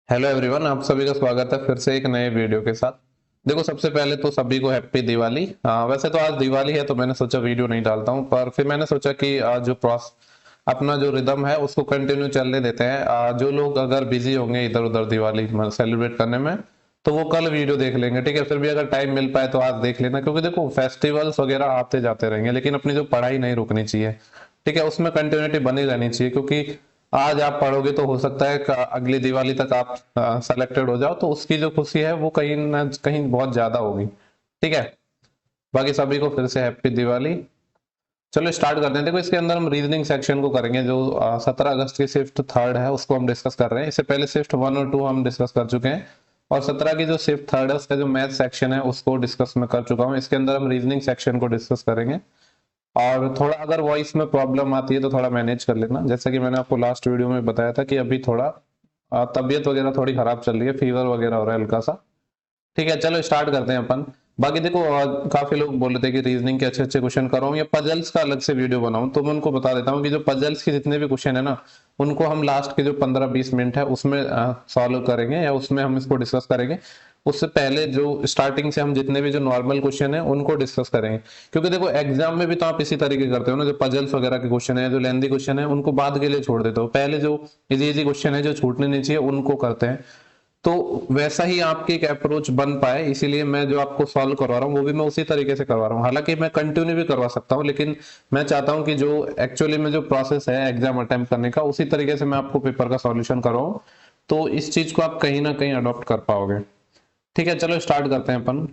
Hello everyone, आप सभी का स्वागत है फिर से एक नए वीडियो के साथ। देखो, सबसे पहले तो सभी को हैप्पी दिवाली। वैसे तो आज दिवाली है तो मैंने सोचा वीडियो नहीं डालता हूँ, पर फिर मैंने सोचा कि जो प्रोस अपना जो रिदम है उसको कंटिन्यू चलने देते हैं। जो लोग अगर बिजी होंगे इधर उधर दिवाली सेलिब्रेट करने में, तो वो कल वीडियो देख लेंगे। ठीक है, फिर भी अगर टाइम मिल पाए तो आज देख लेना, क्योंकि देखो फेस्टिवल्स वगैरह आते जाते रहेंगे लेकिन अपनी जो पढ़ाई नहीं रुकनी चाहिए। ठीक है, उसमें कंटिन्यूटी बनी रहनी चाहिए, क्योंकि आज आप पढ़ोगे तो हो सकता है अगली दिवाली तक आप सेलेक्टेड हो जाओ, तो उसकी जो खुशी है वो कहीं ना कहीं बहुत ज्यादा होगी। ठीक है, बाकी सभी को फिर से हैप्पी दिवाली। चलो स्टार्ट करते हैं। देखो, इसके अंदर हम रीजनिंग सेक्शन को करेंगे। जो 17 अगस्त की शिफ्ट थर्ड है उसको हम डिस्कस कर रहे हैं। इससे पहले शिफ्ट 1 और 2 हम डिस्कस कर चुके हैं, और 17 की जो शिफ्ट थर्ड है उसका जो मैथ सेक्शन है उसको डिस्कस मैं कर चुका हूँ। इसके अंदर हम रीजनिंग सेक्शन को डिस्कस करेंगे। और थोड़ा अगर वॉइस में प्रॉब्लम आती है तो थोड़ा मैनेज कर लेना, जैसा कि मैंने आपको लास्ट वीडियो में बताया था कि अभी थोड़ा तबीयत वगैरह थोड़ी खराब चल रही है, फीवर वगैरह हो रहा है हल्का सा। ठीक है, चलो स्टार्ट करते हैं अपन। बाकी देखो, काफी लोग बोल रहे थे कि रीजनिंग के अच्छे अच्छे क्वेश्चन कराऊं या पजल्स का अलग से वीडियो बनाऊं, तो मैं उनको बता देता हूं कि जो पजल्स के जितने भी क्वेश्चन है ना, उनको हम लास्ट के जो 15-20 मिनट है उसमें सॉल्व करेंगे या उसमें हम इसको डिस्कस करेंगे। उससे पहले जो स्टार्टिंग से हम जितने भी जो नॉर्मल क्वेश्चन है उनको डिस्कस करेंगे, क्योंकि देखो एग्जाम में भी तो आप इसी तरीके करते हो ना, जो पजल्स वगैरह के क्वेश्चन है, जो लेंदी क्वेश्चन है उनको बाद के लिए छोड़ देते हो, पहले जो इजी इजी क्वेश्चन है जो छूटने नहीं चाहिए उनको करते हैं। तो वैसा ही आपकी एक अप्रोच बन पाए, इसीलिए मैं जो आपको सॉल्व करवा रहा हूँ वो भी मैं उसी तरीके से करवा रहा हूँ। हालांकि मैं कंटिन्यू भी करवा सकता हूँ, लेकिन मैं चाहता हूँ कि जो एक्चुअली में जो प्रोसेस है एग्जाम अटेम्प्ट करने का, उसी तरीके से मैं आपको पेपर का सॉल्यूशन करवाऊँ, तो इस चीज को आप कहीं ना कहीं अडॉप्ट कर पाओगे। ठीक है, चलो स्टार्ट करते हैं अपन।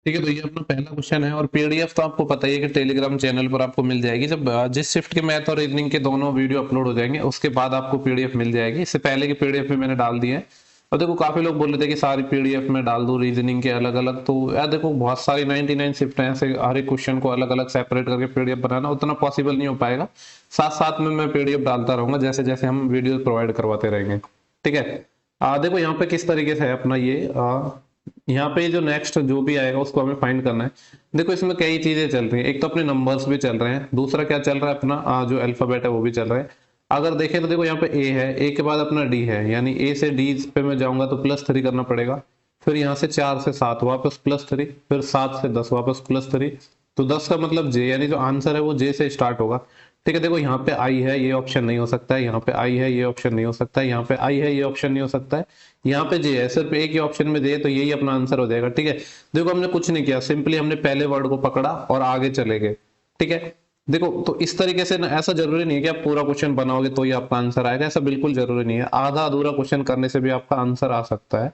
ठीक है, तो ये अपना पहला क्वेश्चन है, और पीडीएफ तो आपको पता ही है कि टेलीग्राम चैनल पर आपको मिल जाएगी। जब जिस शिफ्ट के मैथ और रीजनिंग के दोनों वीडियो अपलोड हो जाएंगे उसके बाद आपको पीडीएफ मिल जाएगी। इससे पहले की पीडीएफ में मैंने डाल दी है। और देखो, काफी लोग बोल रहे थे कि सारी पीडीएफ में डाल दो रीजनिंग के अलग अलग, तो यार देखो बहुत सारी 99 शिफ्ट है, ऐसे हर एक क्वेश्चन को अलग अलग सेपरेट करके पीडीएफ बनाना उतना पॉसिबल नहीं हो पाएगा। साथ साथ में मैं पीडीएफ डालता रहूंगा जैसे जैसे हम वीडियो प्रोवाइड करवाते रहेंगे। ठीक है, देखो यहाँ पे किस तरीके से है अपना ये यहाँ पे जो नेक्स्ट जो भी आएगा उसको हमें फाइंड करना है। देखो, इसमें कई चीजें चल रही है। एक तो अपने नंबर्स भी चल रहे हैं, दूसरा क्या चल रहा है अपना जो अल्फाबेट है वो भी चल रहा है। अगर देखें तो देखो यहाँ पे ए है, ए के बाद अपना डी है, यानी ए से डी पे मैं जाऊंगा तो +3 करना पड़ेगा। फिर यहाँ से 4 से 7 वापस +3, फिर 7 से 10 वापस +3। तो 10 का मतलब जे, यानी जो आंसर है वो जे से स्टार्ट होगा। ठीक है, देखो यहाँ पे आई है, ये ऑप्शन नहीं हो सकता है, यहाँ पे आई है, ये ऑप्शन नहीं हो सकता है, यहाँ पे आई है, ये ऑप्शन नहीं हो सकता है, यहाँ पे जे है, सिर्फ एक ही ऑप्शन में जे है, तो यही अपना आंसर हो जाएगा। ठीक है, देखो हमने कुछ नहीं किया, सिंपली हमने पहले वर्ड को पकड़ा और आगे चले गए। ठीक है, देखो तो इस तरीके से ना, ऐसा जरूरी नहीं है कि आप पूरा क्वेश्चन बनाओगे तो ही आपका आंसर आएगा, ऐसा बिल्कुल जरूरी नहीं है। आधा अधूरा क्वेश्चन करने से भी आपका आंसर आ सकता है।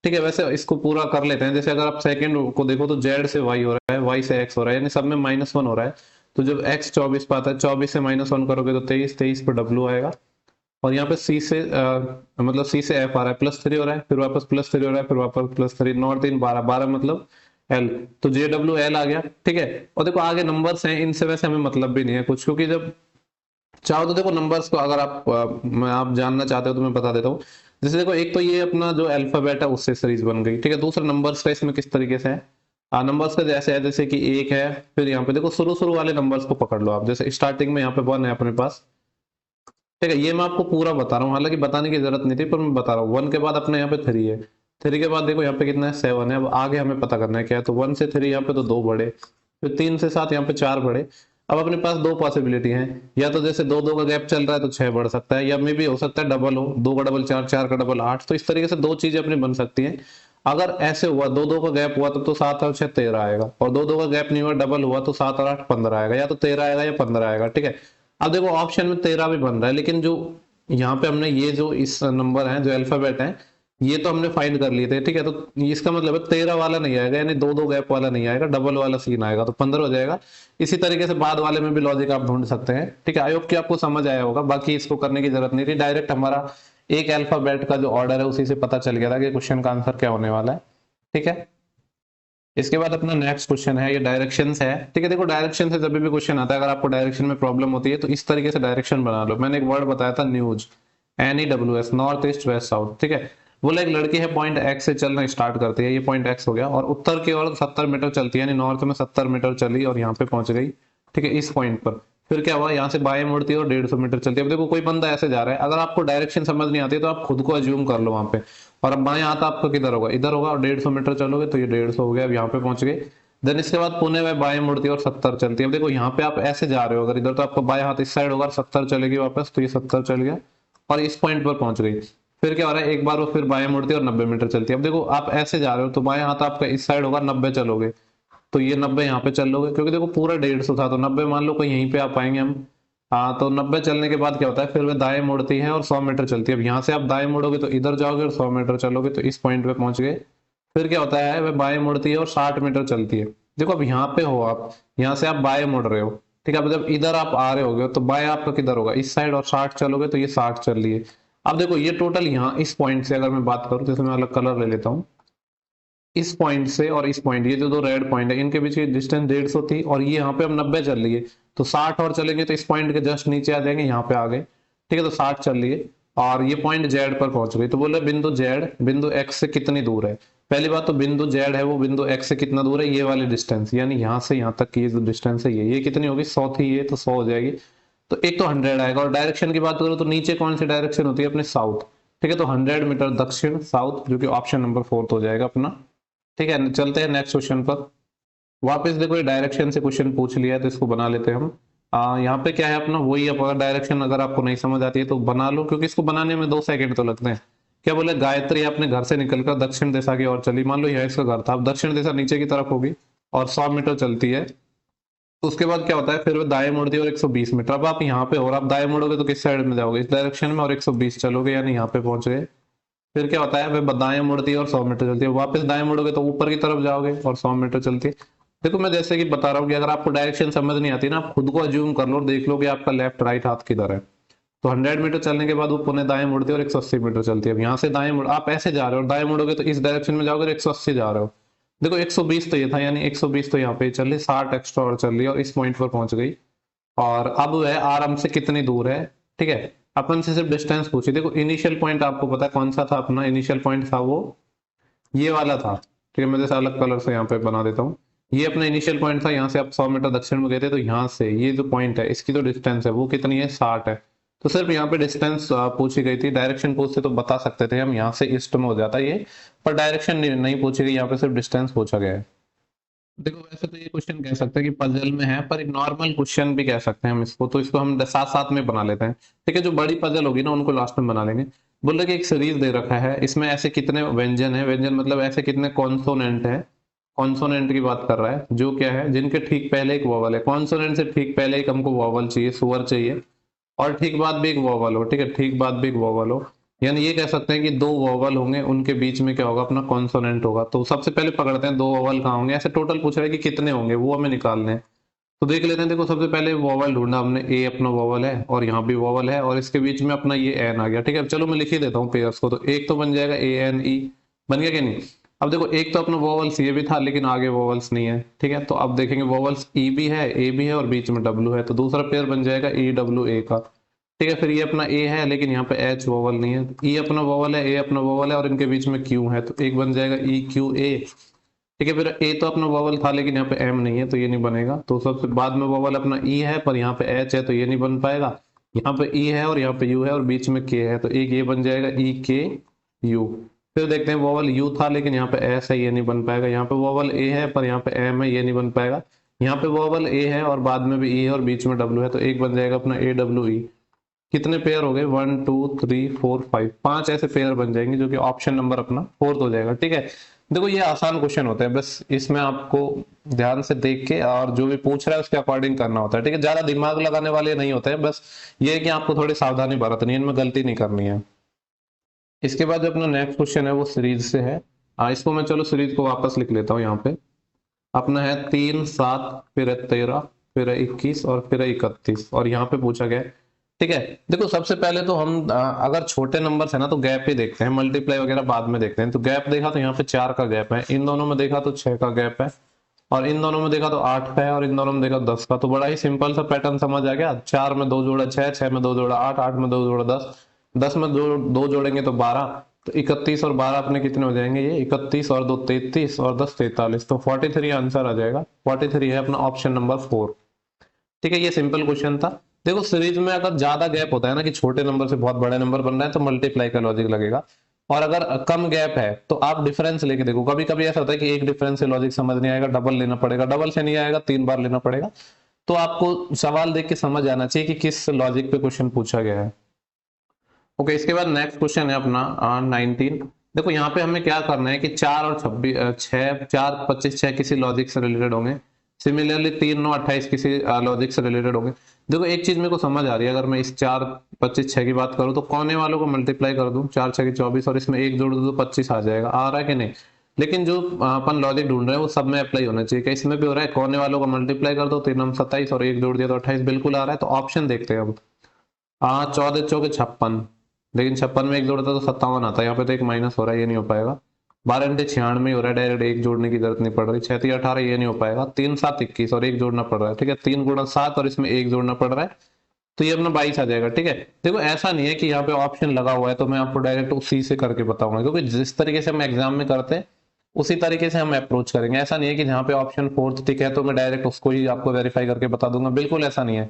ठीक है, वैसे इसको पूरा कर लेते हैं। जैसे अगर आप सेकंड को देखो तो जेड से वाई हो रहा है, वाई से एक्स हो रहा है, यानी सब में -1 हो रहा है। तो जब एक्स 24 पे आता है, 24 से -1 करोगे तो 23, 23 पे डब्ल्यू आएगा। और यहाँ पे सी से मतलब सी से एफ आ रहा है, +3 हो रहा है, फिर वापस +3 हो रहा है, फिर वापस +3, 9 और 3 12, 12 मतलब एल, तो जे डब्ल्यू एल आ गया। ठीक है, और देखो आगे नंबर्स हैं, इनसे वैसे हमें मतलब भी नहीं है कुछ, क्योंकि जब चाहो तो देखो नंबर्स को अगर आप जानना चाहते हो तो मैं बता देता हूँ। जैसे देखो, एक तो ये अपना जो अल्फाबेट है उससे सीरीज बन गई। ठीक है, दूसरा नंबर्स का इसमें किस तरीके से है, नंबर्स का जैसे है, जैसे कि एक है, फिर यहाँ पे देखो शुरू शुरू वाले नंबर्स को पकड़ लो आप, जैसे स्टार्टिंग में यहाँ पे 1 है अपने पास। ठीक है, ये मैं आपको पूरा बता रहा हूँ, हालांकि बताने की जरूरत नहीं थी पर मैं बता रहा हूँ। 1 के बाद अपने यहाँ पे 3 है, 3 के बाद देखो यहाँ पे कितना है, 7 है। अब आगे हमें पता करना है क्या है, तो 1 से 3 यहाँ पे तो 2 बढ़े, फिर 3 से 7 यहाँ पे 4 बढ़े। अब अपने पास दो पॉसिबिलिटी है, या तो जैसे दो दो का गैप चल रहा है तो 6 बढ़ सकता है, या मे भी हो सकता है डबल हो, 2 का डबल 4, 4 का डबल 8। तो इस तरीके से दो चीजें अपनी बन सकती हैं। अगर ऐसे हुआ, दो दो का गैप हुआ तो 7 और 6 13 आएगा, और दो दो का गैप नहीं हुआ, डबल हुआ तो 7 और 8 15 आएगा, या तो 13 आएगा या 15 आएगा। ठीक है, अब देखो ऑप्शन में 13 भी बन रहा है, लेकिन जो यहाँ पे हमने ये जो इस नंबर है जो अल्फाबेट है, ये तो हमने फाइंड कर लिए थे। ठीक है, तो इसका मतलब है 13 वाला नहीं आएगा, यानी दो दो गैप वाला नहीं आएगा, डबल वाला सीन आएगा, तो 15 हो जाएगा। इसी तरीके से बाद वाले में भी लॉजिक आप ढूंढ सकते हैं। ठीक है, आई होप कि आपको समझ आया होगा। बाकी इसको करने की जरूरत नहीं थी, डायरेक्ट हमारा एक अल्फाबेट का जो ऑर्डर है उसी से पता चल गया था कि क्वेश्चन का आंसर क्या होने वाला है। ठीक है, इसके बाद अपना नेक्स्ट क्वेश्चन है, ये डायरेक्शंस है। ठीक है, देखो डायरेक्शन से जब भी क्वेश्चन आता है, अगर आपको डायरेक्शन में प्रॉब्लम होती है तो इस तरीके से डायरेक्शन बना लो। मैंने एक वर्ड बताया था news, NEWS, north east west south. ठीक है, बोला एक लड़की है पॉइंट एक्स से चलना स्टार्ट करती है, ये पॉइंट एक्स हो गया, और उत्तर की ओर 70 मीटर चलती है, यानी नॉर्थ में 70 मीटर चली और यहाँ पे पहुंच गई। ठीक है, इस पॉइंट पर फिर क्या हुआ, यहाँ से बाएं मुड़ती है और 150 मीटर चलती है। अब देखो कोई बंदा ऐसे जा रहा है, अगर आपको डायरेक्शन समझ नहीं आती है तो आप खुद को अज्यूम कर लो वहां पे। और अब बाएं हाथ आपका किधर होगा, इधर होगा, और 150 मीटर चलोगे तो ये 150 हो गया, अब यहाँ पे पहुंच गए। देन इसके बाद पुणे में बाएं मुड़ती है और 70 चलती है। अब देखो यहाँ पे आप ऐसे जा रहे हो, अगर इधर तो आपका बाएं हाथ इस साइड होगा, 70 चलेगी वापस, तो ये 70 चल गया और इस पॉइंट पर पहुंच गई। फिर क्या हो रहा है, एक बार वो फिर बाएं मुड़ती है और 90 मीटर चलती है। अब देखो आप ऐसे जा रहे हो तो बाएं हाथ आपका इस साइड होगा, 90 चलोगे तो ये 90 यहाँ पे चल लोगे, क्योंकि देखो पूरा 150 था तो 90 मान लो कहीं यहीं पे आप पाएंगे हम। हाँ, तो 90 चलने के बाद क्या होता है, फिर वे दाएं मुड़ती है और 100 मीटर चलती है। अब यहाँ से आप दाएं मुड़ोगे तो इधर जाओगे और 100 मीटर चलोगे तो इस पॉइंट पे पहुंच गए। फिर क्या होता है, वह बाएं मुड़ती है और 60 मीटर चलती है। देखो अब यहाँ पे हो आप, यहाँ से आप बाएं मुड़ रहे हो, ठीक है। अब जब इधर आप आ रहे होगे तो बाएं आपका किधर होगा, इस साइड, और 60 चलोगे तो ये 60 चल रही है। अब देखो ये टोटल यहाँ इस पॉइंट से अगर मैं बात करूँ, जैसे मैं अलग कलर ले लेता हूँ, इस पॉइंट से और इस पॉइंट, ये जो दो रेड पॉइंट है इनके बीच की डिस्टेंस 150 थी, और ये यहाँ पे हम 90 चल रही है, तो 60 और चलेंगे तो इस पॉइंट के जस्ट नीचे आ जाएंगे, यहाँ पे आ गए, ठीक है। तो 60 चल रही है और ये पॉइंट जेड पर पहुंच गई। तो बोले बिंदु जेड बिंदु एक्स से कितनी दूर है। पहली बात तो बिंदु जेड है वो बिंदु एक्स से कितना दूर है, ये वाली डिस्टेंस, यानी यहाँ से यहाँ तक की ये जो डिस्टेंस है ये कितनी होगी, 100 थी ये, तो 100 हो जाएगी। तो एक तो 100 आएगा, और डायरेक्शन की बात करो तो नीचे कौन सी डायरेक्शन होती है, अपने साउथ, ठीक है। तो 100 मीटर दक्षिण साउथ, जो कि ऑप्शन नंबर 4 हो जाएगा अपना, ठीक है। चलते हैं नेक्स्ट क्वेश्चन पर। वापस देखो ये डायरेक्शन से क्वेश्चन पूछ लिया है तो इसको बना लेते हैं हम। यहाँ पे क्या है अपना वही, अगर डायरेक्शन अगर आपको नहीं समझ आती है तो बना लो, क्योंकि इसको बनाने में 2 सेकंड तो लगते हैं। क्या बोले, गायत्री अपने घर से निकलकर दक्षिण दिशा की ओर चली। मान लो यह इसका घर था, अब दक्षिण दिशा नीचे की तरफ होगी और 100 मीटर चलती है। तो उसके बाद क्या होता है, फिर वो दाएं मुड़ती है और 120 मीटर। अब आप यहाँ पे हो और आप दाएं मुड़ोगे तो किस साइड में जाओगे, इस डायरेक्शन में, और 120 चलोगे यानी यहाँ पे पहुंच गए। फिर क्या होता है, वह दाएं मुड़ती है और 100 मीटर चलती है, वापस दाएं मुड़ोगे तो ऊपर की तरफ जाओगे और 100 मीटर चलती है। देखो मैं जैसे कि बता रहा हूँ कि अगर आपको डायरेक्शन समझ नहीं आती ना, आप खुद को अज्यूम कर लो और देख लो कि आपका लेफ्ट राइट हाथ किधर है। तो 100 मीटर चलने के बाद वो पुनः दाएं मुड़ती है और 180 मीटर चलती है। अब यहाँ से दाएं मुड़, आप ऐसे जा रहे हो और दाएं मुड़ोगे तो इस डायरेक्शन में जाओगे, 180 जा रहे हो। देखो 120 तो ये था, यानी 120 तो यहाँ पे चल रही, 60 एक्स्ट्रा और चल रही है और इस पॉइंट पर पहुंच गई। और अब वह आराम से कितनी दूर है, ठीक है। अपन से सिर्फ डिस्टेंस पूछी। देखो इनिशियल पॉइंट आपको पता है कौन सा था, अपना इनिशियल पॉइंट था वो ये वाला था, ठीक है। मैं जैसे अलग कलर से यहाँ पे बना देता हूँ। ये अपना इनिशियल पॉइंट था, यहाँ से आप 100 मीटर दक्षिण में गए थे, तो यहाँ से ये जो पॉइंट है इसकी जो डिस्टेंस है वो कितनी है, 60 है। तो सिर्फ यहाँ पे डिस्टेंस पूछी गई थी, डायरेक्शन पूछते तो बता सकते थे हम, यहाँ से ईस्ट में हो जाता ये, पर डायरेक्शन नहीं पूछी गई, यहाँ पे सिर्फ डिस्टेंस पूछा गया है। देखो वैसे तो ये क्वेश्चन कह सकते हैं कि पजल में है, पर एक नॉर्मल क्वेश्चन भी कह सकते हैं हम इसको, तो इसको हम साथ साथ में बना लेते हैं, ठीक है। जो बड़ी पजल होगी ना उनको लास्ट में बना लेंगे। बोल रहे कि एक सीरीज दे रखा है, इसमें ऐसे कितने व्यंजन है, व्यंजन मतलब ऐसे कितने कॉन्सोनेंट है, कॉन्सोनेंट की बात कर रहा है, जो क्या है जिनके ठीक पहले एक वोवल है। कॉन्सोनेंट से ठीक पहले एक हमको वोवल चाहिए, स्वर चाहिए, और ठीक बाद भी एक वोवल हो, ठीक है, ठीक बाद भी एक वोवल हो। यानी ये कह सकते हैं कि दो वोवल होंगे, उनके बीच में क्या होगा, अपना कॉन्सोनेंट होगा। तो सबसे पहले पकड़ते हैं दो वोवल कहाँ होंगे, ऐसे टोटल पूछ रहा है कि कितने होंगे वो हमें निकालने हैं। तो देख लेते हैं। देखो सबसे पहले वोवल ढूंढना हमने, ए अपना वोवल है और यहाँ भी वोवल है और इसके बीच में अपना ये एन आ गया, ठीक है। चलो मैं लिख ही देता हूँ पेयर्स को, तो एक तो बन जाएगा ए एन ई, बन गया कि नहीं। अब देखो एक तो अपना वोवल्स ये भी था लेकिन आगे वोवल्स नहीं है, ठीक है। तो अब देखेंगे वोवल्स ई भी है, ए भी है और बीच में डब्ल्यू है, तो दूसरा पेयर बन जाएगा ई डब्ल्यू ए का, ठीक है। फिर ये अपना ए है लेकिन यहाँ पे एच वोवल नहीं है, ई अपना वोवल है, ए अपना वोवल है और इनके बीच में क्यू है, तो एक बन जाएगा ई क्यू ए, ठीक है। फिर ए तो अपना वोवल था लेकिन यहाँ पे एम नहीं है तो ये नहीं बनेगा। तो सबसे बाद में वोवल अपना ई है पर यहाँ पे एच है तो ये नहीं बन पाएगा। यहाँ पे ई है और यहाँ पे यू है और बीच में के है, तो एक ये बन जाएगा ई के यू। फिर देखते हैं वोवल यू था लेकिन यहाँ पे एस है, ये नहीं बन पाएगा। यहाँ पे वोवल ए है पर यहाँ पे एम है, ये नहीं बन पाएगा। यहाँ पे वोवल ए है और बाद में भी ई है और बीच में डब्ल्यू है, तो एक बन जाएगा अपना ए डब्ल्यू ई। कितने पेयर हो गए, 1 2 3 4 5, 5 ऐसे पेयर बन जाएंगे जो कि ऑप्शन नंबर अपना 4 हो जाएगा, ठीक है। देखो ये आसान क्वेश्चन होता है, बस इसमें आपको ध्यान से देख के और जो भी पूछ रहा है उसके अकॉर्डिंग करना होता है, ठीक है। ज्यादा दिमाग लगाने वाले नहीं होते हैं, बस ये है कि आपको थोड़ी सावधानी बरतनी है, इनमें गलती नहीं करनी है। इसके बाद जो अपना नेक्स्ट क्वेश्चन है वो सीरीज से है। इसको मैं चलो सीरीज को वापस लिख लेता हूँ। यहाँ पे अपना है 3 7 फिर 13 फिर 21 और फिर 31, और यहाँ पे पूछा गया है, ठीक है। देखो सबसे पहले तो हम अगर छोटे नंबर है ना तो गैप ही देखते हैं, मल्टीप्लाई वगैरह बाद में देखते हैं। तो गैप देखा तो यहाँ पे 4 का गैप है, इन दोनों में देखा तो 6 का गैप है, और इन दोनों में देखा तो 8 का है, और इन दोनों में देखा 10 का। तो बड़ा ही सिंपल सा पैटर्न समझ आ गया। 4 में 2 जोड़ा 6, 6 में 2 जोड़ा 8, 8 में 2 जोड़ा 10, 10 में दो जोड़ेंगे तो 12, तो 31 और 12 अपने कितने हो जाएंगे, ये 31 और 2 33 और 10 43, तो 43 आंसर आ जाएगा। 43 है अपना ऑप्शन नंबर 4। ठीक है, ये सिंपल क्वेश्चन था। देखो सीरीज में अगर ज्यादा गैप होता है ना, कि छोटे नंबर से बहुत बड़े नंबर बन रहा है, तो मल्टीप्लाई का लॉजिक लगेगा। और अगर कम गैप है तो आप डिफरेंस लेके देखो। कभी कभी ऐसा होता है कि एक डिफरेंस से लॉजिक समझ नहीं आएगा, डबल लेना पड़ेगा, डबल से नहीं आएगा 3 बार लेना पड़ेगा। तो आपको सवाल देख के समझ आना चाहिए कि किस लॉजिक पे क्वेश्चन पूछा गया है। ओके, इसके बाद नेक्स्ट क्वेश्चन है अपना 19। देखो यहाँ पे हमें क्या करना है कि 4 और 26 किसी लॉजिक से रिलेटेड होंगे। सिमिलरली 3 9 28 किसी लॉजिक से रिलेटेड होंगे। देखो एक चीज मेरे को समझ आ रही है, अगर मैं इस 4 25 6 की बात करूँ तो कोने वालों को मल्टीप्लाई कर दूं, 4 6 24, और इसमें एक जोड़ दूं तो 25 आ जाएगा। आ रहा है कि नहीं? लेकिन जो अपन लॉजिक ढूंढ रहे हैं वो सब में अप्लाई होना चाहिए। क्या इसमें भी हो रहा है? कोने वालों को मल्टीप्लाई कर दो, 3 9 27 और एक जोड़ दिया तो 28, बिल्कुल आ रहा है। तो ऑप्शन देखते हैं अब। 14 चौके 56, लेकिन 56 में एक जोड़ता तो 57 आता है। यहाँ पे तो एक माइनस हो रहा है, ये नहीं हो पाएगा। 12 × 96 हो रहा है, डायरेक्ट एक जोड़ने की जरूरत नहीं पड़ रही। 6 3 18, ये नहीं हो पाएगा। 3 7 21 और एक जोड़ना पड़ रहा है। ठीक है, 3 × 7 और इसमें एक जोड़ना पड़ रहा है, तो ये अपना 22 आ जाएगा। ठीक है, देखो ऐसा नहीं है कि यहाँ पे ऑप्शन लगा हुआ है तो मैं आपको डायरेक्ट उसी से करके बताऊंगा, क्योंकि जिस तरीके से हम एग्जाम में करते हैं उसी तरीके से हम अप्रोच करेंगे। ऐसा नहीं है कि जहाँ पे ऑप्शन फोर्थ टिक है तो मैं डायरेक्ट उसको ही आपको वेरीफाई करके बता दूंगा, बिल्कुल ऐसा नहीं है।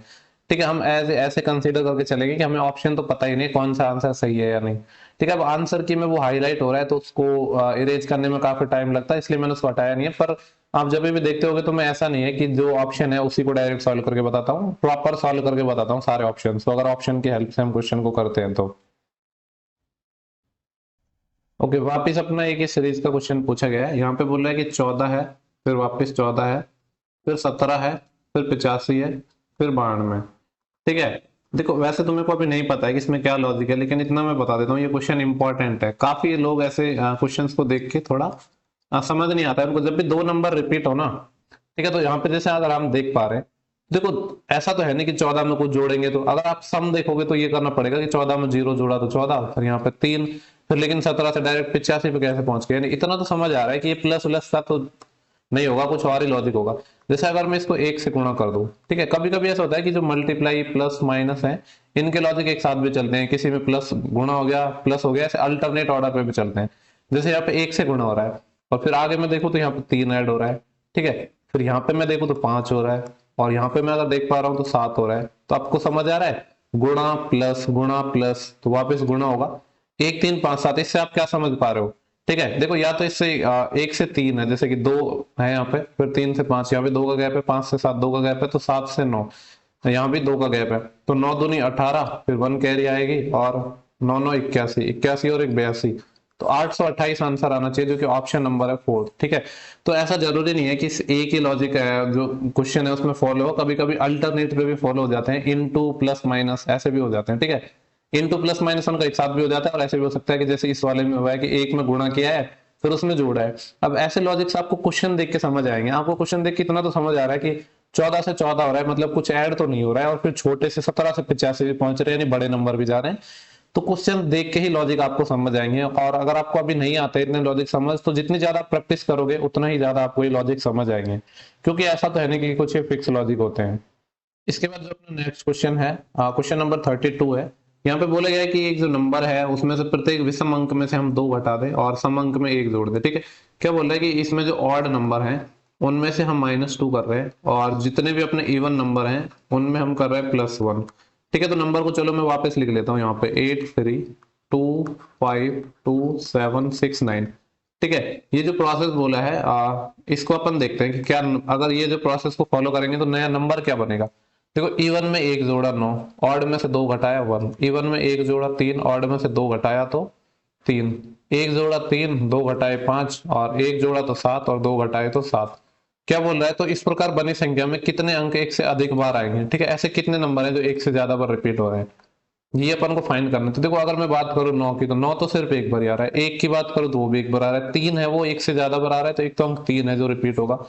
ठीक है, हम ऐसे ऐसे कंसीडर करके चलेंगे कि हमें ऑप्शन तो पता ही नहीं कौन सा आंसर सही है या नहीं। ठीक है, अब आंसर की में वो हाईलाइट हो रहा है तो उसको इरेज करने में काफी टाइम लगता है, इसलिए मैंने उसको हटाया नहीं है। पर आप जब भी देखते होगे तो मैं ऐसा नहीं है कि जो ऑप्शन है उसी को डायरेक्ट सॉल्व करके बताता हूँ, प्रॉपर सॉल्व करके बताता हूँ सारे ऑप्शन। तो अगर ऑप्शन की हेल्प से हम क्वेश्चन को करते हैं तो ओके, वापिस अपना एक ही सीरीज का क्वेश्चन पूछा गया है। यहाँ पे बोल रहा है कि 14 है, फिर वापस 14 है, फिर 17 है, फिर 85 है, फिर 92। ठीक है, देखो वैसे तो मेरे को अभी नहीं पता है कि इसमें क्या लॉजिक है, लेकिन इतना मैं बता देता हूँ, ये क्वेश्चन इंपॉर्टेंट है। काफी लोग ऐसे क्वेश्चंस को देख के थोड़ा समझ नहीं आता है उनको। जब भी दो नंबर रिपीट हो ना, ठीक है, तो यहाँ पे जैसे अगर हम देख पा रहे हैं, देखो ऐसा तो है नहीं कि 14 में कुछ जोड़ेंगे। तो अगर आप सम देखोगे तो ये करना पड़ेगा कि 14 में 0 जोड़ा तो 14, फिर यहाँ पे 3, फिर लेकिन 17 से डायरेक्ट 85 पे कैसे पहुंच गए? यानी इतना तो समझ आ रहा है कि ये प्लस प्लस का तो नहीं होगा, कुछ और ही लॉजिक होगा। जैसे अगर मैं इसको 1 से गुणा कर दूं, ठीक है, कभी कभी ऐसा होता है कि जो मल्टीप्लाई प्लस माइनस है इनके लॉजिक एक साथ भी चलते हैं। किसी में प्लस गुणा हो गया, प्लस हो गया, ऐसे अल्टरनेट ऑर्डर पे भी चलते हैं। जैसे यहाँ पे 1 से गुणा हो रहा है और फिर आगे मैं देखूं तो यहाँ पे 3 ऐड हो रहा है। ठीक है, फिर यहाँ पे मैं देखूं तो 5 हो रहा है, और यहाँ पे मैं अगर देख पा रहा हूँ तो 7 हो रहा है। तो आपको समझ आ रहा है, गुणा प्लस तो वापस गुणा होगा। 1 3 5 7, इससे आप क्या समझ पा रहे हो? ठीक है, देखो या तो इससे 1 से 3 है, जैसे कि 2 है यहाँ पे, फिर 3 से 5, यहाँ पे 2 का गैप है, 5 से 7 2 का गैप है, तो 7 से 9 यहाँ भी 2 का गैप है, तो 9 दूनी 18, फिर 1 कैरी आएगी, और 9 9 81, 81 और एक 82, तो 828 आंसर आना चाहिए, जो कि ऑप्शन नंबर है 4। ठीक है, तो ऐसा जरूरी नहीं है कि एक ही लॉजिक है जो क्वेश्चन है उसमें फॉलो हो, कभी कभी अल्टरनेट पे भी फॉलो हो जाते हैं, इनटू प्लस माइनस ऐसे भी हो जाते हैं। ठीक है, इनटू प्लस माइनस उनका एक साथ भी हो जाता है, और ऐसे भी हो सकता है कि जैसे इस वाले में हुआ है कि एक में गुणा किया है फिर उसमें जोड़ा है। अब ऐसे लॉजिक से आपको क्वेश्चन देख के समझ आएंगे। आपको क्वेश्चन देख के इतना तो समझ आ रहा है कि 14 से 14 हो रहा है, मतलब कुछ ऐड तो नहीं हो रहा है, और फिर छोटे से 17 से 85 भी पहुंच रहे हैं, यानी बड़े नंबर भी जा रहे हैं। तो क्वेश्चन देख के ही लॉजिक आपको समझ आएंगे। और अगर आपको अभी नहीं आता इतने लॉजिक समझ, तो जितनी ज्यादा प्रैक्टिस करोगे उतना ही ज्यादा आपको ये लॉजिक समझ आएंगे, क्योंकि ऐसा तो है नहीं कि कुछ फिक्स लॉजिक होते हैं। इसके बाद जो अपना नेक्स्ट क्वेश्चन है, क्वेश्चन नंबर 32 है। यहाँ पे बोला गया है कि एक जो नंबर है उसमें से प्रत्येक विषम अंक में से हम 2 घटा दें और सम अंक में 1 जोड़ दें। ठीक है, क्या बोल रहा है कि इसमें जो ऑड नंबर है उनमें से हम -2 कर रहे हैं, और जितने भी अपने इवन नंबर हैं उनमें हम कर रहे हैं +1। ठीक है, तो नंबर को चलो मैं वापस लिख लेता हूँ यहाँ पे 8 3 2 5 2 7 6 9। ठीक है, ये जो प्रोसेस बोला है इसको अपन देखते हैं कि क्या, अगर ये जो प्रोसेस को फॉलो करेंगे तो नया नंबर क्या बनेगा। देखो इवन में 1 जोड़ा 9, ऑड में से 2 घटाया 1, इवन में 1 जोड़ा 3, ऑड में से 2 घटाया तो 3, 1 जोड़ा 3, 2 घटाए 5, और 1 जोड़ा तो 7 और 2 घटाए तो 7। क्या बोल रहा है, तो इस प्रकार बनी संख्या में कितने अंक एक से अधिक बार आएंगे। ठीक है, ऐसे कितने नंबर हैं जो एक से ज्यादा बार रिपीट हो रहे हैं, ये अपन को फाइंड करना है। तो देखो अगर मैं बात करूं 9 की, तो 9 तो सिर्फ एक बार आ रहा है। एक की बात करूं तो वो भी एक बार आ रहा है। 3 है वो एक से ज्यादा बार आ रहा है, तो एक तो अंक 3 है जो रिपीट होगा।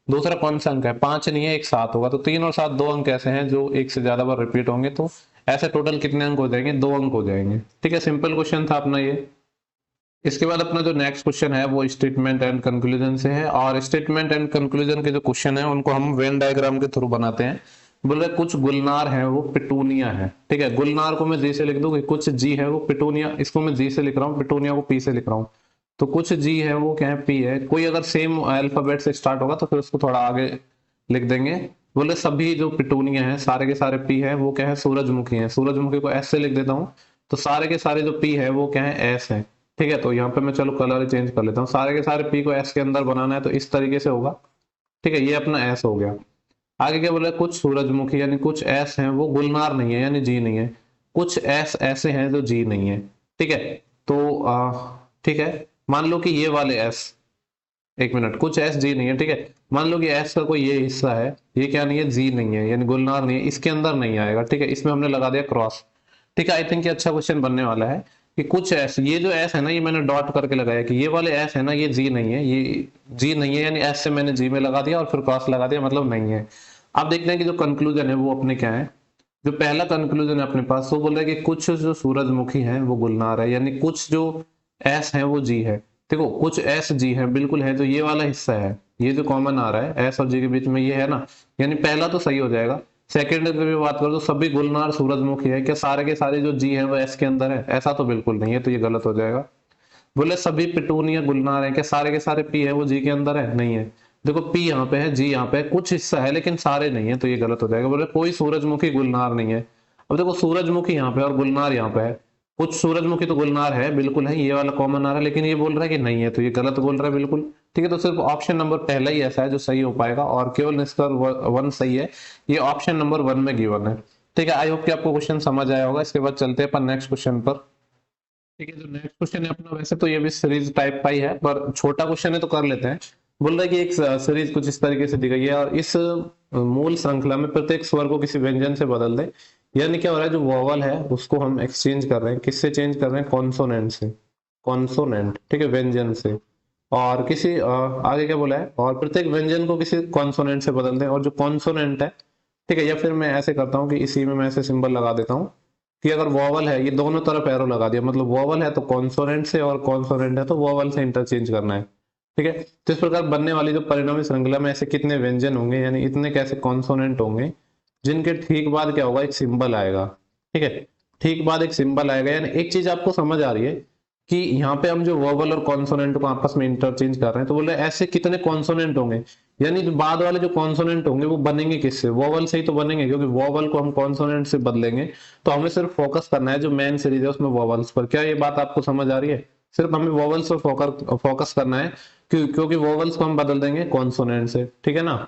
दूसरा कौन सा अंक है, 5 नहीं है, एक 7 होगा। तो 3 और 7 दो अंक ऐसे हैं जो एक से ज्यादा बार रिपीट होंगे। तो ऐसे टोटल कितने अंक हो जाएंगे, 2 अंक हो जाएंगे। ठीक है, सिंपल क्वेश्चन था अपना ये। इसके बाद अपना जो नेक्स्ट क्वेश्चन है वो स्टेटमेंट एंड कंक्लूजन से है, और स्टेटमेंट एंड कंक्लूजन के जो क्वेश्चन है उनको हम वेन डायग्राम के थ्रू बनाते हैं। बोल रहे कुछ गुलनार है वो पिटूनिया है। ठीक है, गुलनार को मैं जी से लिख दूं, कुछ जी है वो पिटूनिया, इसको मैं जी से लिख रहा हूँ, पिटूनिया को पी से लिख रहा हूँ। तो कुछ जी है वो क्या है, पी है। कोई अगर सेम अल्फाबेट से स्टार्ट होगा तो फिर उसको थोड़ा आगे लिख देंगे, बोले सभी जो पिटूनिया है सारे के सारे पी है वो क्या है, सूरजमुखी है। सूरजमुखी को एस से लिख देता हूँ, तो सारे के सारे जो पी है वो क्या है, एस है। ठीक है, तो यहाँ पे मैं चलो कलर चेंज कर लेता हूँ, सारे के सारे पी को एस के अंदर बनाना है तो इस तरीके से होगा। ठीक है, ये अपना एस हो गया। आगे क्या बोला, कुछ सूरजमुखी यानी कुछ एस हैं वो गुलनार नहीं है यानी जी नहीं है, कुछ एस ऐसे हैं जो जी नहीं है। ठीक है, तो ठीक है, मान लो कि ये वाले एस, एक मिनट, कुछ एस जी नहीं है। ठीक है, मान लो कि एस का कोई ये हिस्सा है, ये क्या नहीं है, जी नहीं है यानी गुलनार नहीं है, इसके अंदर नहीं आएगा। ठीक है, इसमें हमने लगा दिया क्रॉस। ठीक है, आई थिंक ये अच्छा क्वेश्चन बनने वाला है कि कुछ एस, ये जो एस है ना, ये मैंने डॉट करके लगाया कि ये वाले एस है ना, ये जी नहीं है, ये जी नहीं है यानी एस से मैंने जी में लगा दिया और फिर क्रॉस लगा दिया, मतलब नहीं है। अब देखते हैं कि जो कंक्लूजन है वो अपने क्या है। जो पहला कंक्लूजन है अपने पास, वो बोल रहा है कि कुछ जो सूरजमुखी है वो गुलनार है, यानी कुछ जो एस है वो जी है। देखो कुछ एस जी है, बिल्कुल है, जो ये वाला हिस्सा है, ये जो कॉमन आ रहा है एस और जी के बीच में, ये है ना, यानी पहला तो सही हो जाएगा। सेकंड पे भी बात करो तो सभी गुलनार सूरजमुखी है, क्या सारे के सारे जो जी है वो एस के अंदर है, ऐसा तो बिल्कुल नहीं है, तो ये गलत हो जाएगा। बोले सभी पिटूनिया गुलनार है, क्या सारे के सारे पी है वो जी के अंदर है, नहीं है। देखो पी यहाँ पे है, जी यहाँ पे है, कुछ हिस्सा है लेकिन सारे नहीं है, तो ये गलत हो जाएगा। बोले कोई सूरजमुखी गुलनार नहीं है। अब देखो सूरजमुखी यहाँ पे और गुलनार यहाँ पे है, कुछ सूरजमुखी तो गुलनार है, बिल्कुल है, ये वाला कॉमन आ रहा है, लेकिन ये बोल रहा है कि नहीं है, तो ये गलत बोल रहा है बिल्कुल। ठीक है, तो सिर्फ ऑप्शन नंबर पहला ही ऐसा है जो सही हो पाएगा और केवल इसका वन सही है, ये ऑप्शन नंबर वन में गिवन है। ठीक है, आई होप कि आपको क्वेश्चन समझ आया होगा। इसके बाद चलते हैं अपन नेक्स्ट क्वेश्चन पर। ठीक है, जो नेक्स्ट क्वेश्चन है अपना, वैसे तो ये भी सीरीज टाइप का ही है पर छोटा क्वेश्चन है तो कर लेते हैं। बोल रहा है कि एक सीरीज कुछ इस तरीके से दी गई है और इस मूल श्रृंखला में प्रत्येक स्वर को किसी व्यंजन से बदल दे। यानी क्या हो रहा है, जो वोवल है उसको हम एक्सचेंज कर रहे हैं, किससे चेंज कर रहे हैं, कॉन्सोनेंट से। कॉन्सोनेंट, ठीक है, व्यंजन से। और किसी आगे क्या बोला है, और प्रत्येक व्यंजन को किसी कॉन्सोनेंट से बदल दें, और जो कॉन्सोनेंट है, ठीक है, या फिर मैं ऐसे करता हूँ कि इसी में मैं ऐसे सिंबल लगा देता हूँ कि अगर वोवल है, ये दोनों तरफ एरो लगा दिया, मतलब वोवल है तो कॉन्सोनेंट से और कॉन्सोनेंट है तो वोवल से इंटरचेंज करना है। ठीक है, तो इस प्रकार बनने वाली जो परिणामी श्रृंखला में ऐसे कितने व्यंजन होंगे, यानी इतने कैसे कॉन्सोनेंट होंगे जिनके ठीक बाद क्या होगा, एक सिंबल आएगा। ठीक है, ठीक बाद एक सिंबल आएगा, यानी एक चीज आपको समझ आ रही है कि यहाँ पे हम जो वोवल और कॉन्सोनेंट को आपस में इंटरचेंज कर रहे हैं, तो बोले ऐसे कितने कॉन्सोनेंट होंगे, यानी जो बाद वाले जो कॉन्सोनेंट होंगे वो बनेंगे किससे, वोवल से ही तो बनेंगे, क्योंकि वोवल को हम कॉन्सोनेंट से बदलेंगे। तो हमें सिर्फ फोकस करना है जो मेन सीरीज है उसमें वोवल्स पर। क्या ये बात आपको समझ आ रही है, सिर्फ हमें वोवल्स पर फोकस करना है, क्योंकि वोवल्स को हम बदल देंगे कॉन्सोनेंट से। ठीक है ना,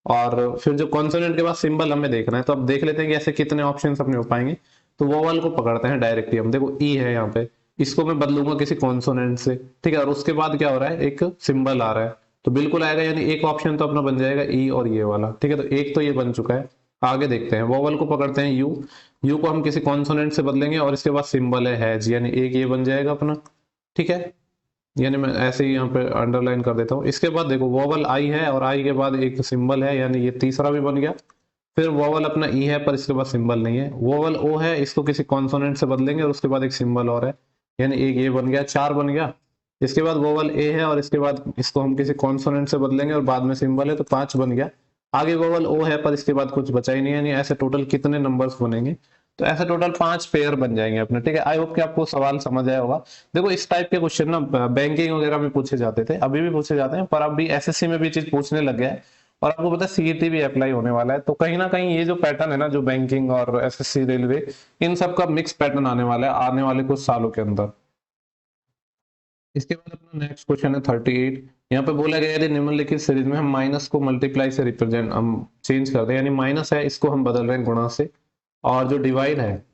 और फिर जो कॉन्सोनेंट के बाद सिंबल हमें देखना है, तो अब देख लेते हैं कि ऐसे कितने ऑप्शन अपने हो पाएंगे। तो वोवल को पकड़ते हैं डायरेक्टली हम, देखो ई है यहाँ पे, इसको मैं बदलूंगा किसी कॉन्सोनेंट से। ठीक है, और उसके बाद क्या हो रहा है, एक सिंबल आ रहा है, तो बिल्कुल आएगा, यानी एक ऑप्शन तो अपना बन जाएगा ई और ये वाला। ठीक है, तो एक तो ये बन चुका है। आगे देखते हैं, वोवल को पकड़ते हैं यू, यू को हम किसी कॉन्सोनेंट से बदलेंगे और इसके बाद सिंबल है हैज, यानी एक ये बन जाएगा अपना। ठीक है, यानी मैं ऐसे ही यहाँ पे अंडरलाइन कर देता हूँ। इसके बाद देखो वोवल आई है और आई के बाद एक सिंबल है, यानी ये तीसरा भी बन गया। फिर वोवल अपना ई है पर इसके बाद सिंबल नहीं है। वोवल ओ है, इसको किसी कॉन्सोनेंट से बदलेंगे और उसके बाद एक सिंबल और है, यानी एक ये बन गया, चार बन गया। इसके बाद वोवल ए है और इसके बाद इसको हम किसी कॉन्सोनेंट से बदलेंगे और बाद में सिंबल है, तो पांच बन गया। आगे वोवल ओ है पर इसके बाद कुछ बचा ही नहीं है, यानी ऐसे टोटल कितने नंबर्स बनेंगे, तो ऐसे टोटल पांच पेयर बन जाएंगे अपने। ठीक है, आई होप कि आपको सवाल समझ आया होगा। देखो इस टाइप के क्वेश्चन ना बैंकिंग वगैरह में पूछे जाते थे, अभी भी पूछे जाते हैं, पर अभी एसएससी में भी चीज पूछने लग गया है। और आपको पता है सीईटी भी अप्लाई होने वाला है, तो कहीं ना कहीं ये जो पैटर्न है ना, जो बैंकिंग और एसएससी रेलवे, इन सब का मिक्स पैटर्न आने वाला है आने वाले कुछ सालों के अंदर। इसके बाद अपना नेक्स्ट क्वेश्चन है 38। यहाँ पे बोला गया यदि निम्नलिखित सीरीज में हम माइनस को मल्टीप्लाई से रिप्रेजेंट हम चेंज करते हैं, यानी माइनस है इसको हम बदल रहे हैं गुणा से, और जो डिवाइड है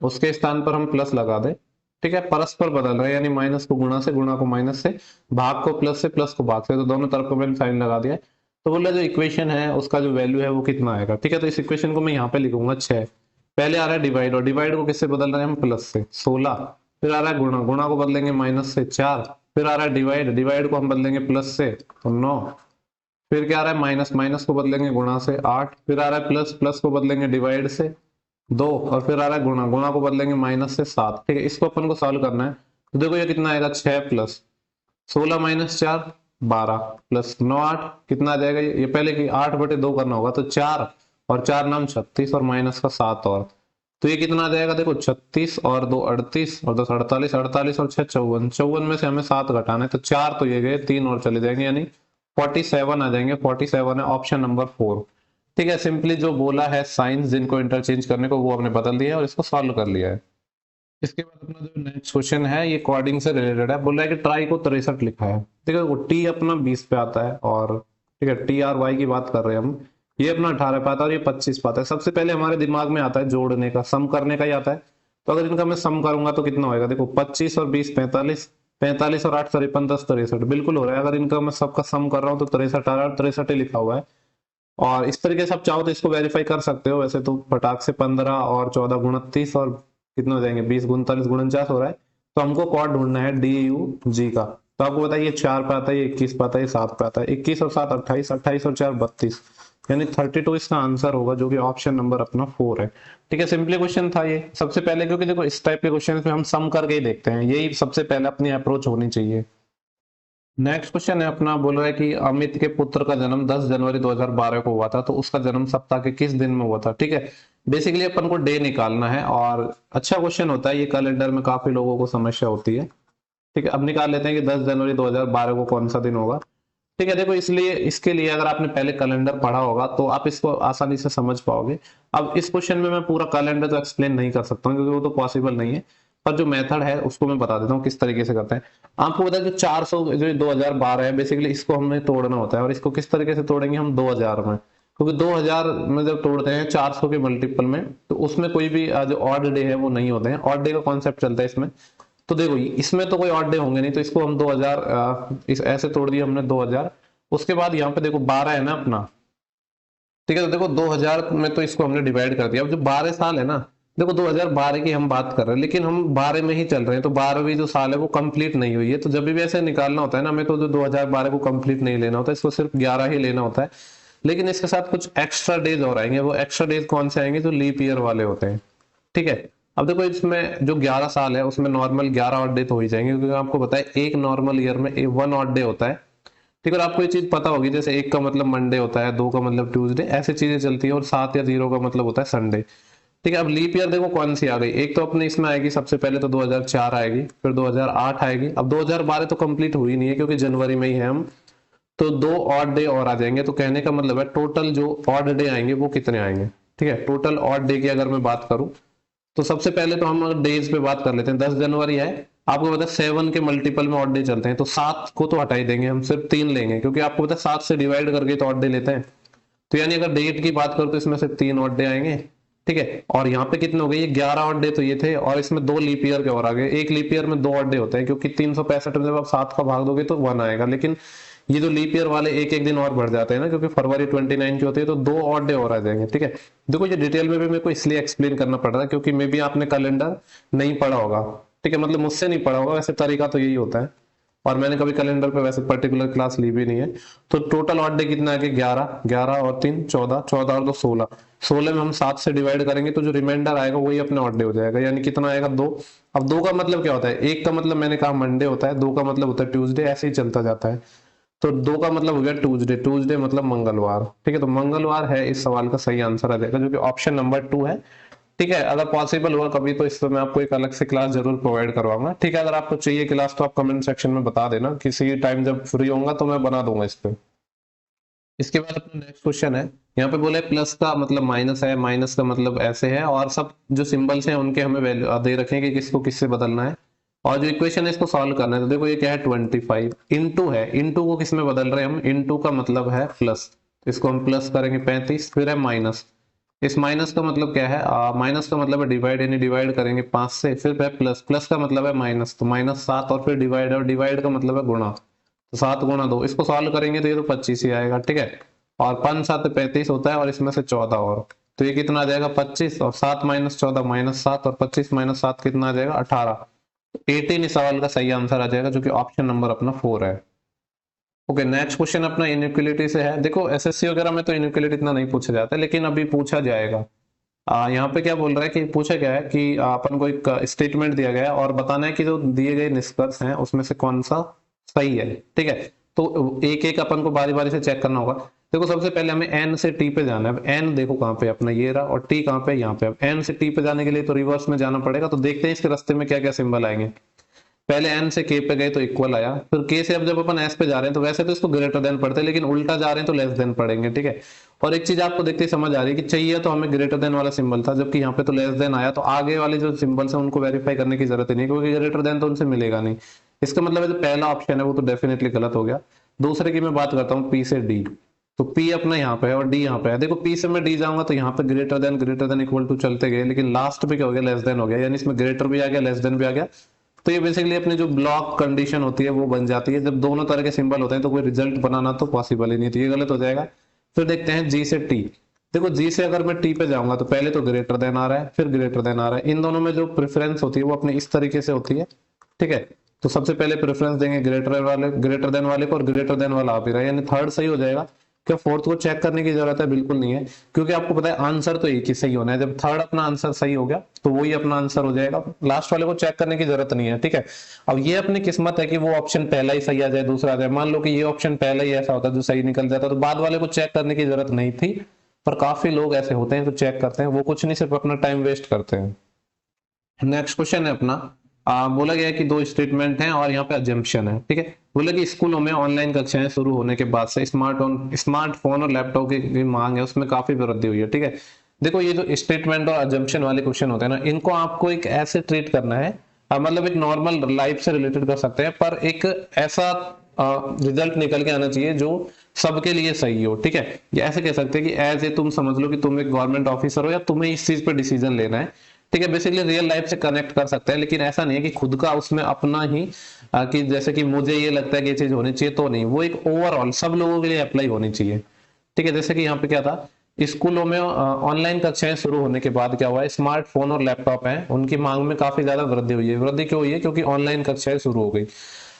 उसके स्थान पर हम प्लस लगा दे। ठीक है, परस्पर बदल रहे हैं, यानी माइनस को गुणा से, गुणा को माइनस से, भाग को प्लस से, प्लस को भाग से, तो दोनों तरफ को मैंने साइन लगा दिया। तो बोला जो इक्वेशन है उसका जो वैल्यू है वो कितना आएगा। ठीक है, तो इस इक्वेशन को मैं यहाँ पे लिखूंगा 6। पहले आ रहा है डिवाइड, और डिवाइड को किससे बदल रहे हैं हम, प्लस से 16। फिर आ रहा है गुणा, गुणा को बदलेंगे माइनस से 4। फिर आ रहा है डिवाइड, डिवाइड को हम बदलेंगे प्लस से तो 9। फिर क्या आ रहा है माइनस, माइनस को बदलेंगे गुणा से 8। फिर आ रहा है प्लस, प्लस को बदलेंगे डिवाइड से 2। और फिर आ रहा है गुणा, गुणा को बदलेंगे माइनस से 7। ठीक है, इसको अपन को सॉल्व करना है, तो देखो ये कितना आएगा, 6 प्लस 16 माइनस 4 12 प्लस 9 8 कितना आ जाएगा, ये पहले की 8/2 करना होगा, तो 4 और 4 नाम 36 और माइनस का 7 और, तो ये कितना आ जाएगा, देखो 36 और 2 38 और 10 48, 48 और 6 54, 54 में से हमें 7 घटाना है, तो 4 तो ये गए, 3 और चले जाएंगे, यानी 47 आ जाएंगे। 47 है ऑप्शन नंबर 4। ठीक है, सिंपली जो बोला है साइंस जिनको इंटरचेंज करने को वो हमने बदल दिया है और इसको सॉल्व कर लिया है। इसके बाद अपना जो नेक्स्ट क्वेश्चन है ये कोडिंग से रिलेटेड है। बोल रहा है कि ट्राई को 63 लिखा है। ठीक है, वो टी अपना 20 पे आता है और ठीक है टी आर वाई की बात कर रहे हैं हम। ये अपना 18 पे आता है और ये 25 पे आता है। सबसे पहले हमारे दिमाग में आता है जोड़ने का, सम करने का ही आता है। तो अगर इनका मैं सम करूंगा तो कितना होएगा, देखो 25 और 20 45, 45 और 8 53, 10 63 बिल्कुल हो रहा है। अगर इनका मैं सबका सम कर रहा हूँ तो 63 आ रहा है, 63 ही लिखा हुआ है। और इस तरीके से आप चाहो तो इसको वेरीफाई कर सकते हो। वैसे तो फटाक से 15 और 14 29 और कितना हो जाएंगे 20 39 49 हो रहा है। तो हमको कॉर्ड ढूंढना है डी यू जी का। तो आपको बताइए 4 पे आता है, ये 21 पे आता है, ये 7 पे आता है। 21 और 7 28, 28 और 4 32, यानी 32 इसका आंसर होगा, जो कि ऑप्शन नंबर अपना 4 है। ठीक है, सिंपली क्वेश्चन था ये सबसे पहले, क्योंकि देखो इस टाइप के क्वेश्चन में हम सम करके ही देखते हैं, यही सबसे पहले अपनी अप्रोच होनी चाहिए। नेक्स्ट क्वेश्चन है अपना, बोल रहा है कि अमित के पुत्र का जन्म 10 जनवरी 2012 को हुआ था, तो उसका जन्म सप्ताह के किस दिन में हुआ था। ठीक है, बेसिकली अपन को डे निकालना है और अच्छा क्वेश्चन होता है ये, कैलेंडर में काफी लोगों को समस्या होती है। ठीक है, अब निकाल लेते हैं कि 10 जनवरी 2012 को कौन सा दिन होगा। ठीक है, देखो इसलिए इसके लिए अगर आपने पहले कैलेंडर पढ़ा होगा तो आप इसको आसानी से समझ पाओगे। अब इस क्वेश्चन में मैं पूरा कैलेंडर तो एक्सप्लेन नहीं कर सकता हूँ क्योंकि वो तो पॉसिबल नहीं है, पर जो मेथड है उसको मैं बता देता हूँ किस तरीके से करते हैं। आपको पता है कि 400 जो 2012 है, बेसिकली इसको हमें तोड़ना होता है और इसको किस तरीके से तोड़ेंगे हम 2000 में, क्योंकि 2000 में जब तोड़ते हैं 400 के मल्टीपल में तो उसमें कोई भी जो ऑड डे है वो नहीं होते हैं। ऑड डे का कॉन्सेप्ट चलता है इसमें। तो देखो इसमें तो कोई ऑड डे होंगे नहीं, तो इसको हम 2000 इस ऐसे तोड़ दिया हमने 2000। उसके बाद यहाँ पे देखो 12 है ना अपना। ठीक है, तो देखो 2000 में तो इसको हमने डिवाइड कर दिया। अब जो 12 साल है ना, देखो 2012 की हम बात कर रहे हैं लेकिन हम 12 में ही चल रहे हैं, तो 12वीं जो साल है वो कंप्लीट नहीं हुई है। तो जब भी ऐसे निकालना होता है ना हमें, तो जो 2012 को कंप्लीट नहीं लेना होता है, इसको सिर्फ 11 ही लेना होता है। लेकिन इसके साथ कुछ एक्स्ट्रा डेज और आएंगे। वो एक्स्ट्रा डेज कौन से आएंगे, जो लीप ईयर वाले होते हैं। ठीक है, अब देखो इसमें जो 11 साल है उसमें नॉर्मल 11 ऑड डे तो हो ही जाएंगे, क्योंकि आपको पता है एक नॉर्मल ईयर में 1 ऑड डे होता है। ठीक है, और आपको ये चीज पता होगी, जैसे 1 का मतलब मंडे होता है, 2 का मतलब ट्यूसडे, ऐसी चीजें चलती है, और 7 या 0 का मतलब होता है संडे। ठीक है, अब लीप ईयर देखो कौन सी आ गई। एक तो अपने इसमें आएगी सबसे पहले तो 2004 आएगी, फिर 2008 आएगी। अब 2012 तो कंप्लीट हुई नहीं है क्योंकि जनवरी में ही है हम, तो 2 ऑड डे और आ जाएंगे। तो कहने का मतलब है टोटल जो ऑड डे आएंगे वो कितने आएंगे। ठीक है, टोटल ऑड डे की अगर मैं बात करूं तो सबसे पहले तो हम अगर डेज पे बात कर लेते हैं। 10 जनवरी है, आपको पता है 7 के मल्टीपल में ऑड डे चलते हैं, तो 7 को तो हटा ही देंगे, हम सिर्फ 3 लेंगे, क्योंकि आपको पता है 7 से डिवाइड करके तो ऑड डे लेते हैं। तो यानी अगर डेट की बात करो तो इसमें से 3 ऑड डे आएंगे। ठीक है, और यहाँ पे कितने हो गए, ये 11 ऑड डे तो ये थे, और इसमें 2 लीप ईयर के और आ गए। एक लीप ईयर में 2 ऑड डे होते हैं, क्योंकि 365 में जब आप 7 का भाग दोगे तो 1 आएगा। लेकिन ये जो लीप ईयर वाले एक एक दिन और बढ़ जाते हैं ना, क्योंकि फरवरी 29 की होती है, तो 2 ऑड डे और आ जाएंगे। ठीक है, देखो ये डिटेल में भी मेरे को इसलिए एक्सप्लेन करना पड़ रहा है क्योंकि मे भी आपने कैलेंडर नहीं पढ़ा होगा। ठीक है, मतलब मुझसे नहीं पढ़ा होगा, वैसे तरीका तो यही होता है, और मैंने कभी कैलेंडर पे वैसे पर्टिकुलर क्लास ली भी नहीं है। तो टोटल ऑड डे कितना है कि 11, 11 और 3 14, 14 और 2 16, 16 में हम 7 से डिवाइड करेंगे तो जो रिमाइंडर आएगा वही अपने ऑड डे हो जाएगा। यानी कितना आएगा 2। अब 2 का मतलब क्या होता है, एक का मतलब मैंने कहा मंडे होता है, 2 का मतलब होता है ट्यूसडे, ऐसे ही चलता जाता है। तो 2 का मतलब हो गया ट्यूसडे, ट्यूसडे मतलब मंगलवार। ठीक है, तो मंगलवार है इस सवाल का सही आंसर आ जाएगा, जो कि ऑप्शन नंबर 2 है। ठीक है, अगर पॉसिबल हुआ कभी तो इस पर मैं आपको एक अलग से क्लास जरूर प्रोवाइड करवाऊंगा। ठीक है, अगर आपको चाहिए क्लास तो आप कमेंट सेक्शन में बता देना, किसी टाइम जब फ्री होगा तो मैं बना दूंगा इस पे। इसके बाद अपना नेक्स्ट क्वेश्चन है, यहाँ पे बोले प्लस का मतलब माइनस है, माइनस का मतलब ऐसे है, और सब जो सिंबल्स हैं उनके हमें वैल्यू दे रखे हैं कि किसको किससे बदलना है, और जो इक्वेशन है इसको सॉल्व करना है। तो देखो ये क्या है 25 इंटू है, इंटू को किस में बदल रहे हैं हम, इंटू का मतलब है प्लस, इसको हम प्लस करेंगे 35, फिर है माइनस, इस माइनस का मतलब क्या है, माइनस का मतलब है डिवाइड, यानी डिवाइड करेंगे 5 से, फिर है प्लस, प्लस का मतलब है माइनस, तो माइनस 7, और फिर डिवाइड, और डिवाइड का मतलब है गुणा, तो 7 गुणा 2, इसको सॉल्व करेंगे तो ये तो 25 ही आएगा। ठीक है, और 5 7 35 होता है, और इसमें से 14 और, तो ये कितना आ जाएगा 25, और 7 माइनस 14 माइनस 7, और 25 माइनस 7 कितना आ जाएगा 18। 18 इस सवाल का सही आंसर आ जाएगा, जो कि ऑप्शन नंबर अपना 4 है। ओके, नेक्स्ट क्वेश्चन अपना इनइक्वालिटी से है। देखो एसएससी वगैरह में तो इनइक्वालिटी इतना नहीं पूछा जाता है, लेकिन अभी पूछा जाएगा। यहाँ पे क्या बोल रहा है कि पूछा गया है कि अपन को एक स्टेटमेंट दिया गया है और बताना है कि जो दिए गए निष्कर्ष हैं उसमें से कौन सा सही है। ठीक है, तो एक एक अपन को बारी बारी से चेक करना होगा। देखो सबसे पहले हमें एन से टी पे जाना है। अब एन देखो कहाँ पे अपना ये रहा, और टी कहाँ पे, यहाँ पे। अब एन से टी पे जाने के लिए तो रिवर्स में जाना पड़ेगा, तो देखते हैं इसके रास्ते में क्या क्या सिंबल आएंगे। पहले n से k पे गए तो इक्वल आया, फिर k से अब जब अपन s पे जा रहे हैं तो वैसे तो इसको ग्रेटर देन पढ़ते हैं, लेकिन उल्टा जा रहे हैं तो लेस देन पढ़ेंगे, ठीक है। और एक चीज आपको देखते ही समझ आ रही है कि चाहिए तो हमें ग्रेटर देन वाला सिंबल था, जबकि यहाँ पे तो लेस देन आया, तो आगे वाले जो सिंबल्स हैं उनको वेरीफाई करने की जरूरत ही नहीं, क्योंकि ग्रेटर देन तो उनसे मिलेगा नहीं। इसका मतलब है जो पहला ऑप्शन है वो तो डेफिनेटली गलत हो गया। दूसरे की मैं बात करता हूँ, P से D, तो P अपना यहाँ पे है और D यहाँ पे है। देखो P से मैं D जाऊंगा तो यहाँ पे ग्रेटर देन इक्वल टू चलते गए, लेकिन लास्ट पे क्या हो गया, लेस देन हो गया, यानी इसमें ग्रेटर भी आ गया, लेस देन भी आ गया। तो ये बेसिकली अपनी जो ब्लॉक कंडीशन होती है वो बन जाती है, जब दोनों तरह के सिंबल होते हैं तो कोई रिजल्ट बनाना तो पॉसिबल ही नहीं, तो ये गलत हो जाएगा। फिर देखते हैं G से T। देखो G से अगर मैं T पे जाऊंगा तो पहले तो ग्रेटर देन आ रहा है, फिर ग्रेटर देन आ रहा है, इन दोनों में जो प्रेफरेंस होती है वो अपने इस तरीके से होती है, ठीक है। तो सबसे पहले प्रेफरेंस देंगे ग्रेटर देन वाले को, और ग्रेटर देन वाला आ भी रहा है, यानी थर्ड सही हो जाएगा। क्या फोर्थ को चेक करने की जरूरत है? बिल्कुल नहीं है, क्योंकि आपको पता है आंसर तो एक ही सही होना है। जब थर्ड अपना आंसर सही हो गया तो वही अपना आंसर हो जाएगा, लास्ट वाले को चेक करने की जरूरत नहीं है, ठीक है। अब ये अपनी किस्मत है कि वो ऑप्शन पहला ही सही आ जाए, दूसरा आ जाए। मान लो कि ये ऑप्शन पहला ही ऐसा होता जो सही निकल जाता तो बाद वाले को चेक करने की जरूरत नहीं थी, पर काफी लोग ऐसे होते हैं जो चेक करते हैं, वो कुछ नहीं सिर्फ अपना टाइम वेस्ट करते हैं। नेक्स्ट क्वेश्चन है अपना, बोला गया है कि दो स्टेटमेंट हैं और यहाँ पे अजम्पशन है, ठीक है। बोला कि स्कूलों में ऑनलाइन कक्षाएं शुरू होने के बाद से स्मार्टफोन और लैपटॉप की मांग है उसमें काफी वृद्धि हुई है, ठीक है। देखो ये जो स्टेटमेंट और अजम्पशन वाले क्वेश्चन होते हैं ना, इनको आपको एक ऐसे ट्रीट करना है, मतलब एक नॉर्मल लाइफ से रिलेटेड कर सकते हैं, पर एक ऐसा रिजल्ट निकल के आना चाहिए जो सबके लिए सही हो, ठीक है। ये ऐसे कह सकते हैं कि एज ए तुम समझ लो कि तुम एक गवर्नमेंट ऑफिसर हो या तुम्हें इस चीज पे डिसीजन लेना है, ठीक है। बेसिकली रियल लाइफ से कनेक्ट कर सकते हैं, लेकिन ऐसा नहीं है कि खुद का उसमें अपना ही कि जैसे कि मुझे ये लगता है कि ये चीज होनी चाहिए, तो नहीं, वो एक ओवरऑल सब लोगों के लिए अप्लाई होनी चाहिए, ठीक है। जैसे कि यहाँ पे क्या था, स्कूलों में ऑनलाइन कक्षाएं शुरू होने के बाद क्या हुआ है, स्मार्टफोन और लैपटॉप हैं उनकी मांग में काफी ज्यादा वृद्धि हुई है। वृद्धि क्यों हुई है? क्योंकि ऑनलाइन कक्षाएं शुरू हो गई।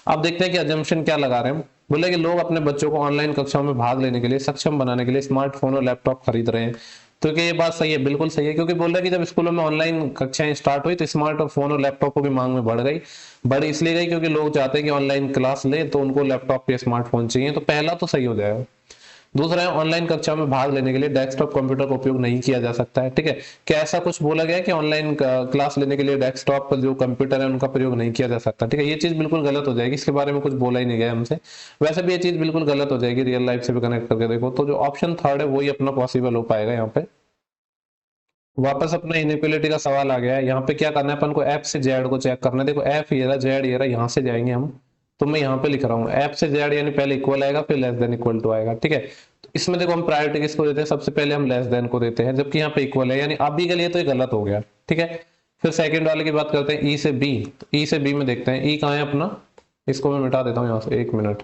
अब देखते हैं कि अजम्पशन क्या लगा रहे हैं। बोले कि लोग अपने बच्चों को ऑनलाइन कक्षाओं में भाग लेने के लिए सक्षम बनाने के लिए स्मार्टफोन और लैपटॉप खरीद रहे हैं। तो क्या ये बात सही है? बिल्कुल सही है, क्योंकि बोल रहे हैं कि जब स्कूलों में ऑनलाइन कक्षाएं स्टार्ट हुई तो स्मार्टफोन और लैपटॉपों की मांग में बढ़ गई। बढ़ इसलिए गई क्योंकि लोग चाहते हैं कि ऑनलाइन क्लास ले तो उनको लैपटॉप या स्मार्टफोन चाहिए, तो पहला तो सही हो जाएगा। दूसरा है, ऑनलाइन कक्षा में भाग लेने के लिए डेस्कटॉप कंप्यूटर का उपयोग नहीं किया जा सकता है, ठीक है। क्या ऐसा कुछ बोला गया है कि ऑनलाइन क्लास लेने के लिए डेस्कटॉप पर जो कंप्यूटर है उनका प्रयोग नहीं किया जा सकता? ठीक है, ये चीज बिल्कुल गलत हो जाएगी, इसके बारे में कुछ बोला ही नहीं गया हमसे। वैसे भी ये चीज बिल्कुल गलत हो जाएगी, रियल लाइफ से भी कनेक्ट करके देखो तो जो ऑप्शन थर्ड है वही अपना पॉसिबल हो पाएगा यहाँ पे। वापस अपना इनइक्वालिटी का सवाल आ गया है। यहाँ पे क्या करना है अपन को, एफ से जेड को चेक करना है। देखो एफ ये रहा, जेड ये रहा, यहाँ से जाएंगे हम, तो मैं यहाँ पे लिख रहा हूँ एफ से जेड, यानी पहले इक्वल आएगा फिर लेस देन इक्वल टू आएगा, ठीक है। तो इसमें देखो हम प्रायोरिटी किसको देते हैं, सबसे पहले हम लेस देन को देते हैं, जबकि यहाँ पे इक्वल है, यानी अभी के लिए तो ये गलत हो गया, ठीक है। फिर सेकंड वाले की बात करते हैं, ई से बी। तो ई से बी में देखते हैं, ई कहाँ है अपना, इसको मैं मिटा देता हूँ यहाँ से, एक मिनट।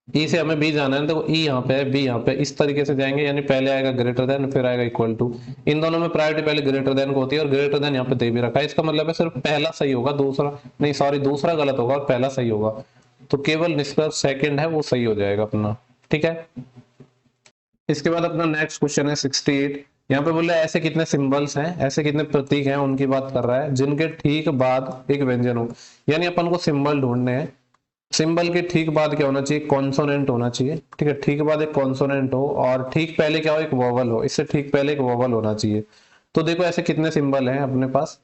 ई से हमें बी जाना है, देखो ई यहाँ पे है, बी यहाँ पे, इस तरीके से जाएंगे, यानी पहले आएगा ग्रेटर देन फिर आएगा इक्वल टू। इन दोनों में प्रायोरिटी पहले ग्रेटर देन को होती है और ग्रेटर देन यहाँ पे दे भी रखा है, इसका मतलब है सिर्फ पहला सही होगा, दूसरा नहीं, सॉरी, दूसरा गलत होगा और पहला सही होगा। तो केवल निष्कर्ष सेकंड है वो सही हो जाएगा अपना, ठीक है। इसके बाद अपना नेक्स्ट क्वेश्चन है 68। यहाँ पे बोले ऐसे कितने सिंबल्स हैं, ऐसे कितने प्रतीक हैं, उनकी बात कर रहा है जिनके ठीक बाद एक व्यंजन हो। यानी अपन को सिंबल ढूंढने हैं, सिंबल के ठीक बाद क्या होना चाहिए, कॉन्सोनेंट होना चाहिए, ठीक है। ठीक बाद एक कॉन्सोनेंट हो और ठीक पहले क्या हो, एक वोवल हो, इससे ठीक पहले एक वोवल होना चाहिए। तो देखो ऐसे कितने सिंबल हैं अपने पास।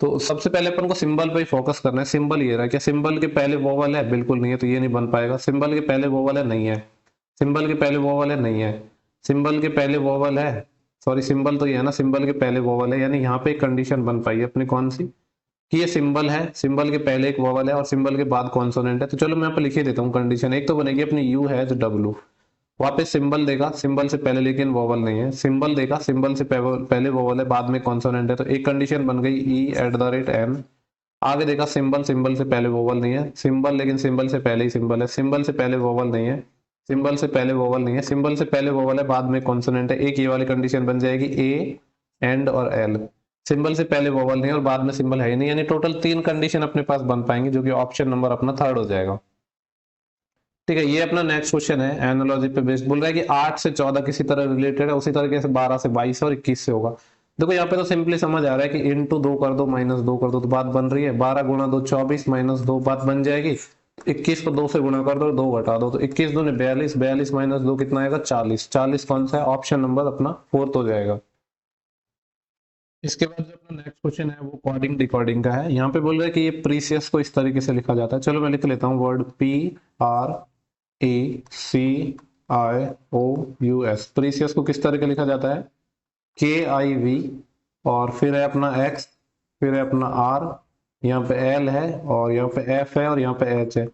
तो सबसे पहले अपन को सिंबल पे ही फोकस करना है। सिंबल ये रहा, क्या सिंबल के पहले वोवल है? बिल्कुल नहीं है, तो ये नहीं बन पाएगा। सिंबल के पहले वोवल है? नहीं है। सिंबल के पहले वोवल है? नहीं है। सिंबल के पहले वोवल है, सॉरी सिंबल तो ये है ना, सिंबल के पहले वोवल है, यानी यहाँ पे एक कंडीशन बन पाई है अपनी, कौन सी, कि ये सिंबल है, सिंबल के पहले एक वोवल है और सिंबल के बाद कॉन्सोनेंट है। तो चलो मैं यहाँ पे लिख ही देता हूँ कंडीशन। एक तो बनेगी अपनी यू है जो डब्लू, वहां पे सिंबल देगा, सिंबल से पहले लेकिन वोवल नहीं है, सिंबल देगा, सिंबल से पहले वोवल है, बाद में कॉन्सोनेंट है, तो एक कंडीशन बन गई ई एट द रेट एन। आगे देखा सिंबल, सिंबल से पहले वोवल नहीं है, सिंबल लेकिन सिंबल से पहले ही सिंबल है, सिंबल से पहले वोवल नहीं है, सिंबल से पहले वोवल नहीं है, सिंबल से पहले वोवल है, बाद में कॉन्सोनेंट है, एक ये वाली कंडीशन बन जाएगी ए एंड और एल। सिंबल से पहले वोवल नहीं और बाद में सिंबल है ही नहीं, यानी टोटल 3 कंडीशन अपने पास बन पाएंगे, जो कि ऑप्शन नंबर अपना थर्ड हो जाएगा, ठीक है। ये अपना नेक्स्ट क्वेश्चन है एनालॉजी पे बेस्ड। बोल रहा है कि 8 से 14 किसी तरह रिलेटेड है, उसी तरीके से 12 से 22 और 21 से होगा। देखो यहाँ पे तो सिंपली समझ आ रहा है कि इंटू 2 कर दो, माइनस 2 कर दो, तो बात बन रही है। 12 गुणा 2 24, माइनस 2 बात बन जाएगी। 21 को 2 से गुणा कर दो, 2 घटा दो, तो 21 दूनी 42, 42 माइनस 2 कितना आएगा, 40। 40 कौन सा है, ऑप्शन नंबर अपना फोर्थ हो जाएगा। इसके बाद जो अपना नेक्स्ट क्वेश्चन है वो कोडिंग डिकोडिंग का है। यहाँ पे बोल रहे हैं कि ये प्रीसियस को इस तरीके से लिखा जाता है। चलो मैं लिख लेता हूँ वर्ड PRECIOUS। प्रीसियस को किस तरीके लिखा जाता है? KIV, और फिर है अपना X, फिर है अपना R, यहाँ पे L है, और यहाँ पे F है, और यहाँ पे H है।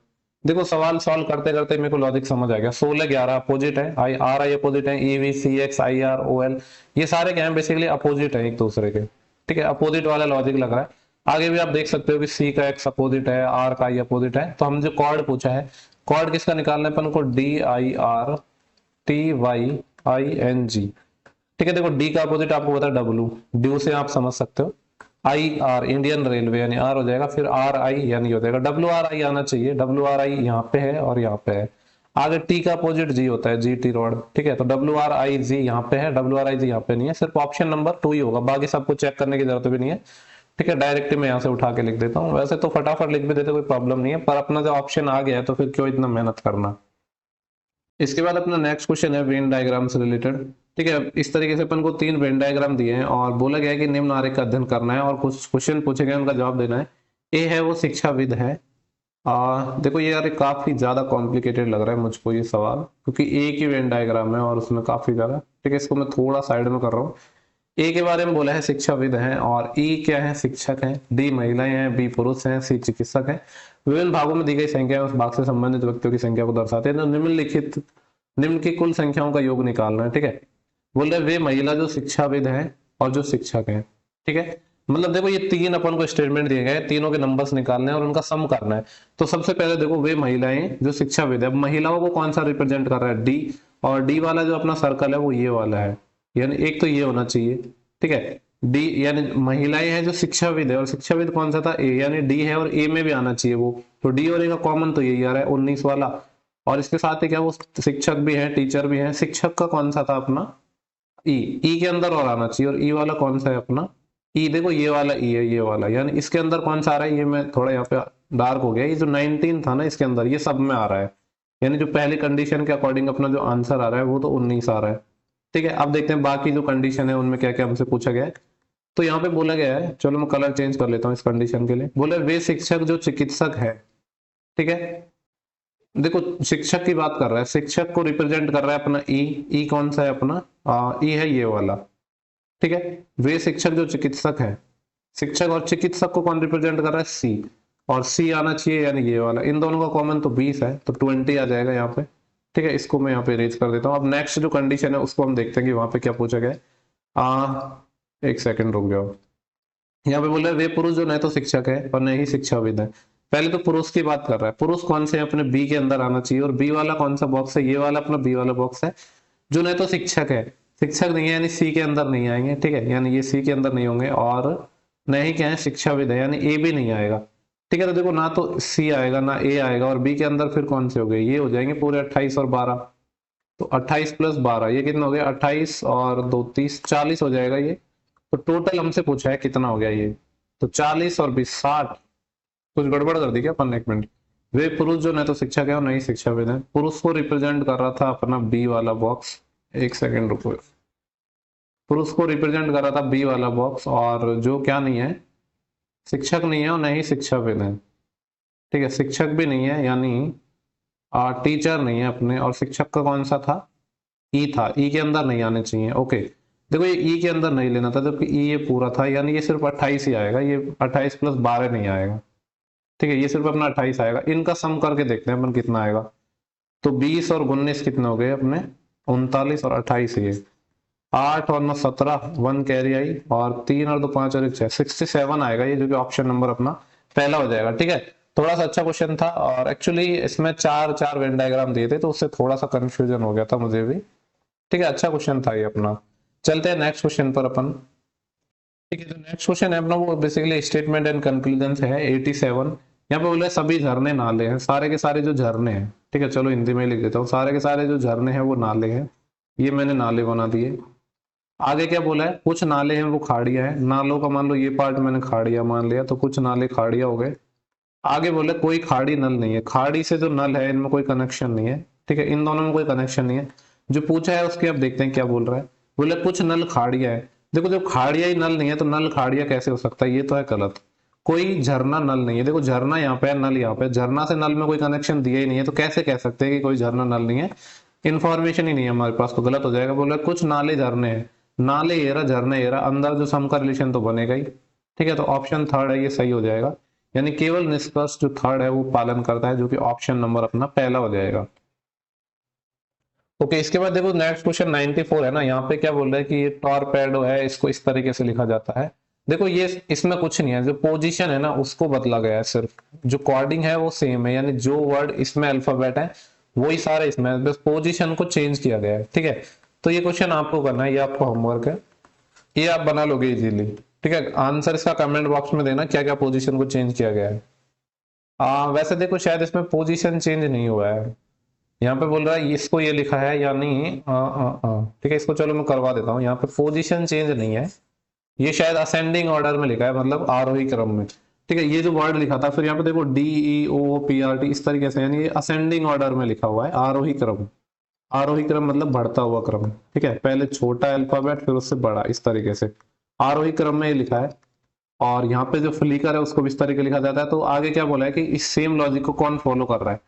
देखो सवाल सॉल्व करते करते मेरे को लॉजिक समझ आ गया। 16 11 अपोजिट है, RI अपोजिट है, EV CX IR OL, ये सारे क्या है बेसिकली अपोजिट है एक दूसरे के। ठीक है, अपोजिट वाला लॉजिक लग रहा है। आगे भी आप देख सकते हो कि C का X अपोजिट है, R का I अपोजिट है। तो हम जो कॉर्ड पूछा है, कॉर्ड किसका निकालना है अपन को? DIRTYING। ठीक है, देखो डी का अपोजिट आपको पता है डब्लू, ड्यू से आप समझ सकते हो। IR इंडियन रेलवे यानी आर हो जाएगा, फिर RI यानी हो जाएगा WRI आना चाहिए। WRI यहाँ पे है और यहाँ पे है। आगे टी का अपोजिट जी होता है, GT रोड। ठीक है, तो WRIG यहाँ पे है, WRIG यहाँ पे नहीं है, सिर्फ ऑप्शन नंबर 2 ही होगा, बाकी सबको चेक करने की जरूरत भी नहीं है। ठीक है, डायरेक्ट मैं यहाँ से उठा के लिख देता हूँ। वैसे तो फटाफट लिख भी देते कोई प्रॉब्लम नहीं है, पर अपना जो ऑप्शन आ गया है तो फिर क्यों इतना मेहनत करना। इसके बाद अपना नेक्स्ट क्वेश्चन है वेन डायग्राम से रिलेटेड। ठीक है, इस तरीके से अपन को 3 वेन डायग्राम दिए हैं और बोला गया है कि निम्न आरेख का अध्ययन करना है और कुछ क्वेश्चन पूछे गए उनका जवाब देना है। ए है वो शिक्षाविद है। देखो ये यार काफी ज्यादा कॉम्प्लिकेटेड लग रहा है मुझको ये सवाल, क्योंकि ए की वेन डायग्राम है और उसमें काफी ज्यादा। ठीक है, इसको मैं थोड़ा साइड में कर रहा हूँ। ए के बारे में बोला है शिक्षाविद हैं, और ई क्या है? शिक्षक हैं। डी महिलाएं हैं, बी पुरुष हैं, सी चिकित्सक हैं। विभिन्न भागों में दी गई संख्या उस भाग से संबंधित व्यक्तियों की संख्या को दर्शाते हैं। तो निम्न की कुल संख्याओं का योग निकालना है। ठीक है, बोल रहे वे महिला जो शिक्षाविद हैं और जो शिक्षक हैं। ठीक है, मतलब देखो ये 3 अपन को स्टेटमेंट दिए गए, तीनों के नंबर्स निकालने हैं और उनका सम करना है। तो सबसे पहले देखो वे महिलाएं जो शिक्षाविद है, अब महिलाओं को कौन सा रिप्रेजेंट कर रहा है? डी, और डी वाला जो अपना सर्कल है वो ये वाला है, यानी एक तो ये होना चाहिए। ठीक है, डी यानी महिलाएं हैं जो शिक्षाविद है, और शिक्षाविद कौन सा था? ए, यानी डी है और ए में भी आना चाहिए वो। तो डी और ए का कॉमन तो यही आ रहा है 19 वाला, और इसके साथ ही क्या वो शिक्षक भी है, टीचर भी है। शिक्षक का कौन सा था अपना? ई, ई के अंदर और आना चाहिए, और ई वाला कौन सा है अपना? ई, देखो ये वाला ई है, ये वाला, यानी इसके अंदर कौन सा आ रहा है? ये मैं थोड़ा यहाँ पे डार्क हो गया, ये जो 19 था ना इसके अंदर, ये सब में आ रहा है। यानी जो पहली कंडीशन के अकॉर्डिंग अपना जो आंसर आ रहा है वो तो 19 आ रहा है। ठीक है, अब देखते हैं बाकी जो कंडीशन है उनमें क्या क्या हमसे पूछा गया है। तो यहाँ पे बोला गया है, चलो मैं कलर चेंज कर लेता हूँ इस कंडीशन के लिए। बोले वे शिक्षक जो चिकित्सक है। ठीक है, देखो शिक्षक की बात कर रहा है, शिक्षक को रिप्रेजेंट कर रहा है अपना ई। ई कौन सा है अपना? ई है ये वाला। ठीक है, वे शिक्षक जो चिकित्सक है, शिक्षक और चिकित्सक को कौन रिप्रेजेंट कर रहा है? सी, और सी आना चाहिए यानी ये वाला। इन दोनों का कॉमन तो 20 है, तो 20 आ जाएगा यहाँ पे। ठीक है, इसको मैं यहाँ पे इरेज कर देता हूँ। अब नेक्स्ट जो कंडीशन है उसको हम देखते हैं कि वहां पे क्या पूछा गया है। एक सेकंड रुक जाओ। यहाँ पे बोल रहे हैं वे पुरुष जो न तो शिक्षक है और न ही शिक्षाविद है। पहले तो पुरुष की बात कर रहा है, पुरुष कौन से अपने बी के अंदर आना चाहिए, और बी वाला कौन सा बॉक्स है? ये वाला अपना बी वाला बॉक्स है। जो न तो शिक्षक है, शिक्षक नहीं है यानी सी के अंदर नहीं आएंगे। ठीक है, यानी ये सी के अंदर नहीं होंगे, और न ही क्या है? शिक्षाविद है, यानी ए भी नहीं आएगा। ठीक है, तो देखो ना तो सी आएगा ना ए आएगा, और बी के अंदर फिर कौन से हो गए? ये हो जाएंगे पूरे 28 और 12। तो 28 प्लस 12 ये कितना हो गया? 28 और 2 30, 40 हो जाएगा ये। तो टोटल हमसे पूछा है कितना हो गया ये, तो 40 और 20 60। कुछ गड़बड़ कर दी क्या अपन ने? एक मिनट। वे पुरुष जो न तो शिक्षक है और नहीं शिक्षाविद है, पुरुष को रिप्रेजेंट कर रहा था अपना बी वाला बॉक्स। एक सेकंड रुको, पुरुष को रिप्रेजेंट कर रहा था बी वाला बॉक्स, और जो क्या नहीं है? शिक्षक नहीं है और नहीं शिक्षाविद है। ठीक है, शिक्षक भी नहीं है यानी टीचर नहीं है अपने, और शिक्षक का कौन सा था? ई था, ई के अंदर नहीं आने चाहिए। ओके, देखो ये ई के अंदर नहीं लेना था, जबकि ई ये पूरा था, यानी ये सिर्फ 28 ही आएगा, ये 28 प्लस 12 नहीं आएगा। ठीक है, ये सिर्फ अपना 28 आएगा। इनका सम करके देखते हैं अपन कितना आएगा। तो 20 और 19 कितने हो गए अपने? 39 और 28 ये 8 और 9 17, 1 कैरी आई, और 3 और 2 5 और 1 6, 67 आएगा ये, जो कि ऑप्शन नंबर अपना पहला हो जाएगा। ठीक है, थोड़ा सा अच्छा क्वेश्चन था, और एक्चुअली इसमें 4 वेन डायग्राम दिए थे तो उससे थोड़ा सा कंफ्यूजन हो गया था मुझे भी। ठीक है, अच्छा क्वेश्चन था ये अपना। चलते हैं नेक्स्ट क्वेश्चन पर अपन। ठीक है, तो नेक्स्ट क्वेश्चन है अपना वो बेसिकली स्टेटमेंट एंड कंक्लूजन है 87। यहाँ पे बोला है सभी झरने नाले हैं, सारे के सारे जो झरने हैं। ठीक है, चलो हिंदी में लिख देता हूँ, सारे के सारे जो झरने हैं वो नाले हैं। ये मैंने नाले बना दिए। आगे क्या बोला है? कुछ नाले हैं वो खाड़िया है। नालों का मान लो ये पार्ट मैंने खाड़िया मान लिया, तो कुछ नाले खाड़िया हो गए। आगे बोले कोई खाड़ी नल नहीं है, खाड़ी से जो नल है इनमें कोई कनेक्शन नहीं है। ठीक है, इन दोनों में कोई कनेक्शन नहीं है। जो पूछा है उसके अब देखते हैं क्या बोल रहा है। बोले कुछ नल खाड़िया है, देखो जो खाड़िया ही नल नहीं है तो नल खाड़िया कैसे हो सकता है, ये तो है गलत। कोई झरना नल नहीं है, देखो झरना यहाँ पे है, नल यहाँ पे है, झरना से नल में कोई कनेक्शन दिया ही नहीं है, तो कैसे कह सकते हैं कि कोई झरना नल नहीं है, इन्फॉर्मेशन ही नहीं है हमारे पास, तो गलत हो जाएगा। बोला कुछ नाले झरने हैं, नाले एरा झरने एरा, अंदर जो सम का रिलेशन तो बनेगा ही। ठीक है, तो ऑप्शन थर्ड है, ये सही हो जाएगा। यानी केवल निष्कर्ष जो थर्ड है वो पालन करता है, जो कि ऑप्शन नंबर अपना पहला हो जाएगा। ओके, इसके बाद देखो नेक्स्ट क्वेश्चन 94 है ना, यहाँ पे क्या बोल रहा है कि ये टॉरपेडो है, इसको इस तरीके से लिखा जाता है। देखो ये इसमें कुछ नहीं है, जो पोजीशन है ना उसको बदला गया है, सिर्फ जो कोडिंग है वो सेम है, यानी जो वर्ड इसमें अल्फाबेट है वही सारे इसमें है, बस पोजीशन को चेंज किया गया है। ठीक है, तो ये क्वेश्चन आपको करना है, ये आपका होमवर्क है, ये आप बना लोगे इजीली। ठीक है, आंसर इसका कमेंट बॉक्स में देना क्या क्या पोजीशन को चेंज किया गया है। वैसे देखो शायद इसमें पोजीशन चेंज नहीं हुआ है, यहाँ पे बोल रहा है इसको ये लिखा है या नहीं। ठीक है, इसको चलो मैं करवा देता हूँ, यहाँ पे पोजीशन चेंज नहीं है, ये शायद असेंडिंग ऑर्डर में लिखा है, मतलब आरोही क्रम में। ठीक है, ये जो वर्ड लिखा था, फिर यहाँ पे देखो DEOPRT इस तरीके से, यानी ये असेंडिंग ऑर्डर में लिखा हुआ है, आरोही क्रम। आरोही क्रम मतलब बढ़ता हुआ क्रम। ठीक है, पहले छोटा अल्फाबेट फिर उससे बड़ा, इस तरीके से आरोही क्रम में ये लिखा है। और यहाँ पे जो फ्लिकर है उसको भी इस तरीके लिखा जाता है। तो आगे क्या बोला है कि इस सेम लॉजिक को कौन फॉलो कर रहा है।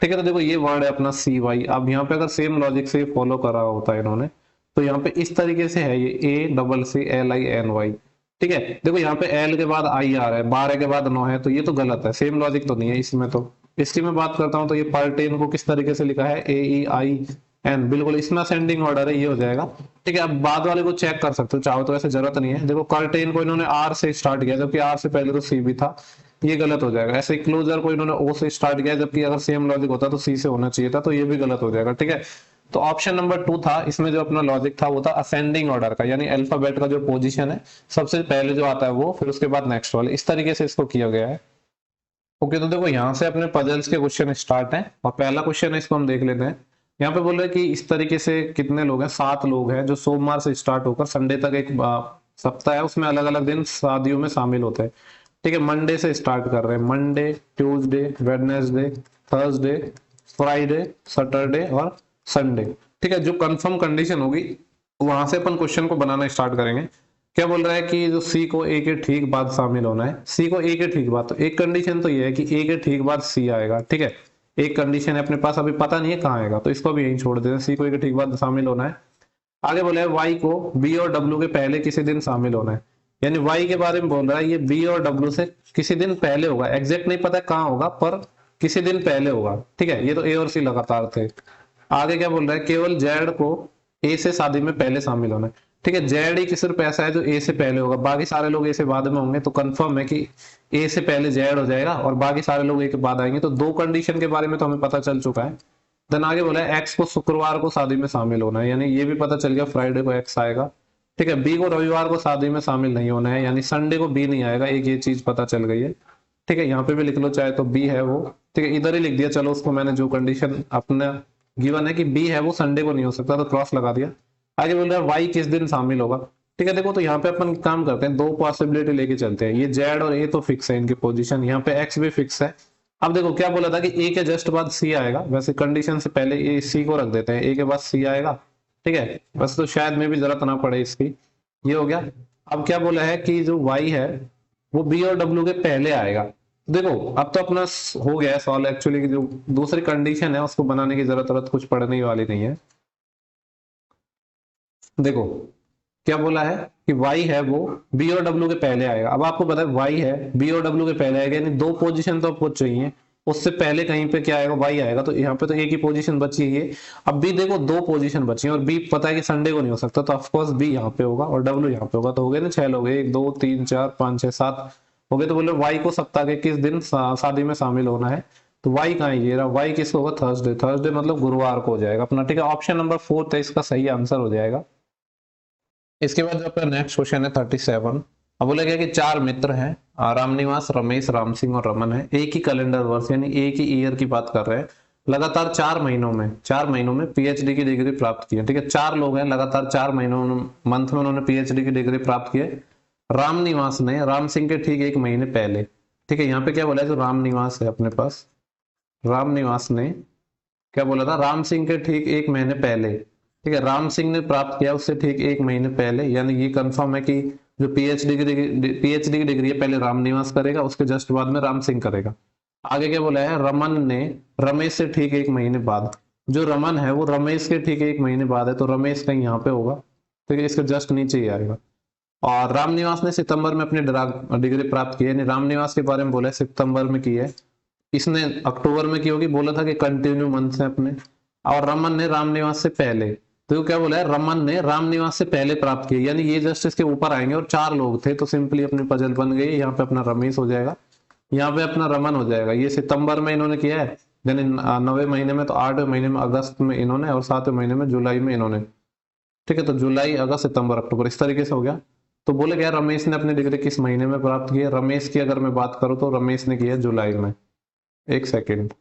ठीक है, तो देखो ये वर्ड है अपना CY, अब यहाँ पे अगर सेम लॉजिक से फॉलो करा होता है इन्होंने, तो यहाँ पे इस तरीके से है, ये ACCLINY। ठीक है, देखो यहाँ पे L के बाद I आ रहा है, 12 के बाद 9 है, तो ये तो गलत है, सेम लॉजिक तो नहीं है इसमें। तो इसकी मैं बात करता हूँ, तो ये पर्टेन को किस तरीके से लिखा है, AEIN, बिल्कुल इसमें असेंडिंग ऑर्डर है, ये हो जाएगा। ठीक है, अब बाद वाले को चेक कर सकते हो चाहो तो, ऐसे जरूरत नहीं है। देखो कर्टेन को इन्होंने R से स्टार्ट किया, जबकि R से पहले तो C भी था, ये गलत हो जाएगा। ऐसे क्लोजर को इन्होंने O से स्टार्ट किया, जबकि अगर सेम लॉजिक होता तो C से होना चाहिए था, तो ये भी गलत हो जाएगा। ठीक है, तो ऑप्शन नंबर 2 था, इसमें जो अपना लॉजिक था वो था असेंडिंग ऑर्डर का, यानी अल्फाबेट का जो पोजीशन है सबसे पहले जो आता है वो, फिर उसके बाद नेक्स्ट वाले, इस तरीके से इसको किया गया है। ओके, तो देखो यहाँ से अपने पजल्स के क्वेश्चन स्टार्ट हैं, और पहला क्वेश्चन है इसको हम देख लेते हैं। यहाँ पे बोल रहे हैं कि इस तरीके से कितने लोग हैं, 7 लोग हैं, जो सोमवार से स्टार्ट होकर संडे तक एक सप्ताह है, उसमें अलग अलग दिन शादियों में शामिल होते हैं। ठीक है, मंडे से स्टार्ट कर रहे हैं, Monday, Tuesday, Wednesday, Thursday, Friday, Saturday और संडे। ठीक है, जो कंफर्म कंडीशन होगी वहां से अपन क्वेश्चन को बनाना स्टार्ट करेंगे। क्या बोल रहा है कि जो C को A के ठीक बाद शामिल होना है, C को A के ठीक बाद, तो एक कंडीशन तो ये है कि A के ठीक बाद C आएगा। ठीक है, एक कंडीशन है अपने पास, अभी पता नहीं है कहाँ आएगा, तो इसको भी यहीं छोड़ देते हैं, C को A के ठीक बाद शामिल होना है। आगे बोला है Y को B और W के पहले किसी दिन शामिल होना है, यानी Y के बारे में बोल रहा है ये B और W से किसी दिन पहले होगा, एग्जैक्ट नहीं पता कहाँ होगा पर किसी दिन पहले होगा। ठीक है, ये तो A और C लगातार थे। आगे क्या बोल रहा है, केवल Z को A से शादी में पहले शामिल होना है। ठीक है, Z ही सिर्फ ऐसा है जो A से पहले होगा, बाकी सारे लोग A से बाद में होंगे, तो कंफर्म है कि A से पहले Z हो जाएगा और बाकी सारे लोग A के बाद आएंगे। तो 2 कंडीशन के बारे में तो हमें पता चल चुका है। देन आगे बोला है X को शुक्रवार को शादी में शामिल होना है, यानी ये भी पता चल गया फ्राइडे को X आएगा। ठीक है, B को रविवार को शादी में शामिल नहीं होना है, यानी संडे को B नहीं आएगा, एक ये चीज पता चल गई है। ठीक है, यहाँ पे भी लिख लो चाहे तो B है वो। ठीक है, इधर ही लिख दिया, चलो उसको मैंने जो कंडीशन अपना गिवन है कि B है वो संडे को नहीं हो सकता, तो क्रॉस लगा दिया। आगे बोल रहा है Y किस दिन शामिल होगा। ठीक है, देखो तो यहाँ पे अपन काम करते हैं, 2 पॉसिबिलिटी लेके चलते हैं, ये Z और A तो फिक्स है इनकी पोजीशन, यहाँ पे X भी फिक्स है। अब देखो क्या बोला था कि A के जस्ट बाद C आएगा, वैसे कंडीशन से पहले ये C को रख देते हैं, A के बाद C आएगा। ठीक है, बस तो शायद में भी जरूरत ना पड़े इसकी, ये हो गया। अब क्या बोला है कि जो Y है वो B और W के पहले आएगा। देखो अब तो अपना हो गया है सॉल्व एक्चुअली, की जो दूसरी कंडीशन है उसको बनाने की जरूरत कुछ पड़ने वाली नहीं है। देखो क्या बोला है कि Y है वो B और W के पहले आएगा। अब आपको पता है Y है B और W के पहले आएगा, यानी 2 पोजीशन तो आपको चाहिए, उससे पहले कहीं पे क्या आएगा, Y आएगा, तो यहाँ पे तो एक ही पोजीशन बची है। अब B देखो 2 पोजीशन बची है और B पता है कि संडे को नहीं हो सकता, तो ऑफकोर्स B यहाँ पे होगा और W यहाँ पे होगा, तो हो गए ना 6 लोग, 1 2 3 4 5 6 7 हो गए। तो बोले Y को सप्ताह के किस दिन शादी में शामिल होना है, तो Y कहाँ है, ये रहा, Y किसको होगा, थर्सडे, थर्सडे मतलब गुरुवार को हो जाएगा अपना। ठीक है, ऑप्शन नंबर 4 इसका सही आंसर हो जाएगा। इसके बाद जो अपना नेक्स्ट क्वेश्चन है 37। अब बोला गया कि 4 मित्र हैं, रामनिवास, रमेश, राम सिंह और रमन है, एक ही कैलेंडर वर्ष यानी एक ही ईयर की बात कर रहे हैं, लगातार 4 महीनों में पीएचडी की डिग्री प्राप्त की है। ठीक है, 4 लोग हैं, लगातार 4 महीनों मंथ में उन्होंने पीएचडी की डिग्री प्राप्त की है। रामनिवास ने राम सिंह के ठीक 1 महीने पहले, ठीक है, यहाँ पे क्या बोला है, जो रामनिवास है अपने पास, रामनिवास ने क्या बोला था, राम सिंह के ठीक 1 महीने पहले ठीक है, राम सिंह ने प्राप्त किया उससे ठीक 1 महीने पहले, यानी ये कंफर्म है कि जो पीएचडी की डिग्री है पहले रामनिवास करेगा, उसके जस्ट बाद में राम सिंह करेगा। आगे क्या बोला है, रमन ने रमेश से ठीक 1 महीने बाद। जो रमन है वो रमेश के ठीक 1 महीने बाद है, तो रमेश कहीं यहाँ पे होगा, ठीक है, इसके जस्ट नीचे ही आएगा। और रामनिवास ने सितंबर में अपनी डिग्री प्राप्त की है, यानी रामनिवास के बारे में बोला है सितंबर में की है, इसने अक्टूबर में की होगी, बोला था कि कंटिन्यू मंथ है अपने। और रमन ने रामनिवास से पहले, तो क्या बोला है, रमन ने रामनिवास से पहले प्राप्त किया, यानी ये जस्ट इसके ऊपर आएंगे और 4 लोग थे, तो सिंपली अपनी पजल बन गई। यहाँ पे अपना रमेश हो जाएगा, यहाँ पे अपना रमन हो जाएगा। ये सितंबर में इन्होंने किया है, यानी 9वें महीने में, तो 8वें महीने में अगस्त में इन्होंने, और 7वें महीने में जुलाई में इन्होंने। ठीक है, तो जुलाई अगस्त सितंबर अक्टूबर इस तरीके से हो गया। तो बोले क्या, रमेश ने अपनी डिग्री किस महीने में प्राप्त की है? रमेश की अगर मैं बात करूं तो रमेश ने किया जुलाई में। एक सेकेंड,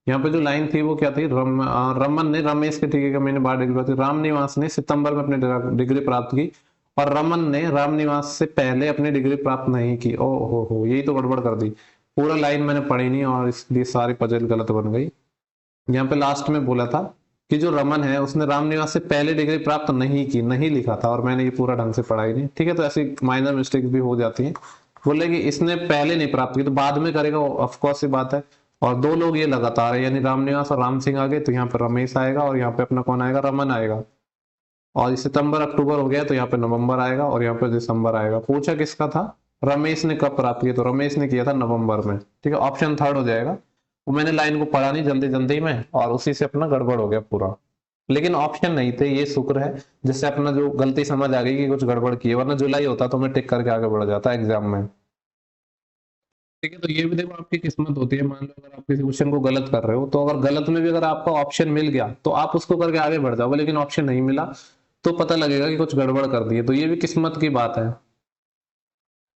यहाँ पे जो लाइन थी वो क्या थी, रमन ने रमेश के ठीक है महीने बाद डिग्री प्राप्त की, रामनिवास ने सितंबर में अपनी डिग्री प्राप्त की, और रमन ने रामनिवास से पहले अपनी डिग्री प्राप्त नहीं की। ओ हो, यही तो गड़बड़ कर दी, पूरा लाइन मैंने पढ़ी नहीं और इसलिए सारी पजल गलत बन गई। यहाँ पे लास्ट में बोला था कि जो रमन है उसने रामनिवास से पहले डिग्री प्राप्त नहीं की, नहीं लिखा था, और मैंने ये पूरा ढंग से पढ़ा ही नहीं। ठीक है, तो ऐसी माइनर मिस्टेक्स भी हो जाती हैं। बोले कि इसने पहले नहीं प्राप्त की, तो बाद में करेगा, ऑफकोर्स ये बात है। और 2 लोग ये लगातार है, यानी रामनिवास और राम सिंह आ गए, तो यहाँ पे रमेश आएगा, और यहाँ पे अपना कौन आएगा, रमन आएगा। और सितंबर अक्टूबर हो गया, तो यहाँ पे नवंबर आएगा, और यहाँ पे दिसंबर आएगा। पूछा किसका था, रमेश ने कब प्राप्त किया, तो रमेश ने किया था नवंबर में। ठीक है, ऑप्शन थर्ड हो जाएगा। वो मैंने लाइन को पढ़ा नहीं जल्दी जल्दी में, और उसी से अपना गड़बड़ हो गया पूरा। लेकिन ऑप्शन नहीं थे, ये शुक्र है, जिससे अपना जो गलती समझ आ गई कि कुछ गड़बड़ की है, वरना जुलाई होता तो मैं टिक करके आगे बढ़ जाता एग्जाम में। ठीक है, तो ये भी देखो आपकी किस्मत होती है। मान लो अगर आप किसी क्वेश्चन को गलत कर रहे हो, तो अगर गलत में भी अगर आपका ऑप्शन मिल गया तो आप उसको करके आगे बढ़ जाओगे, लेकिन ऑप्शन नहीं मिला तो पता लगेगा कि कुछ गड़बड़ कर दी है। तो ये भी किस्मत की बात है।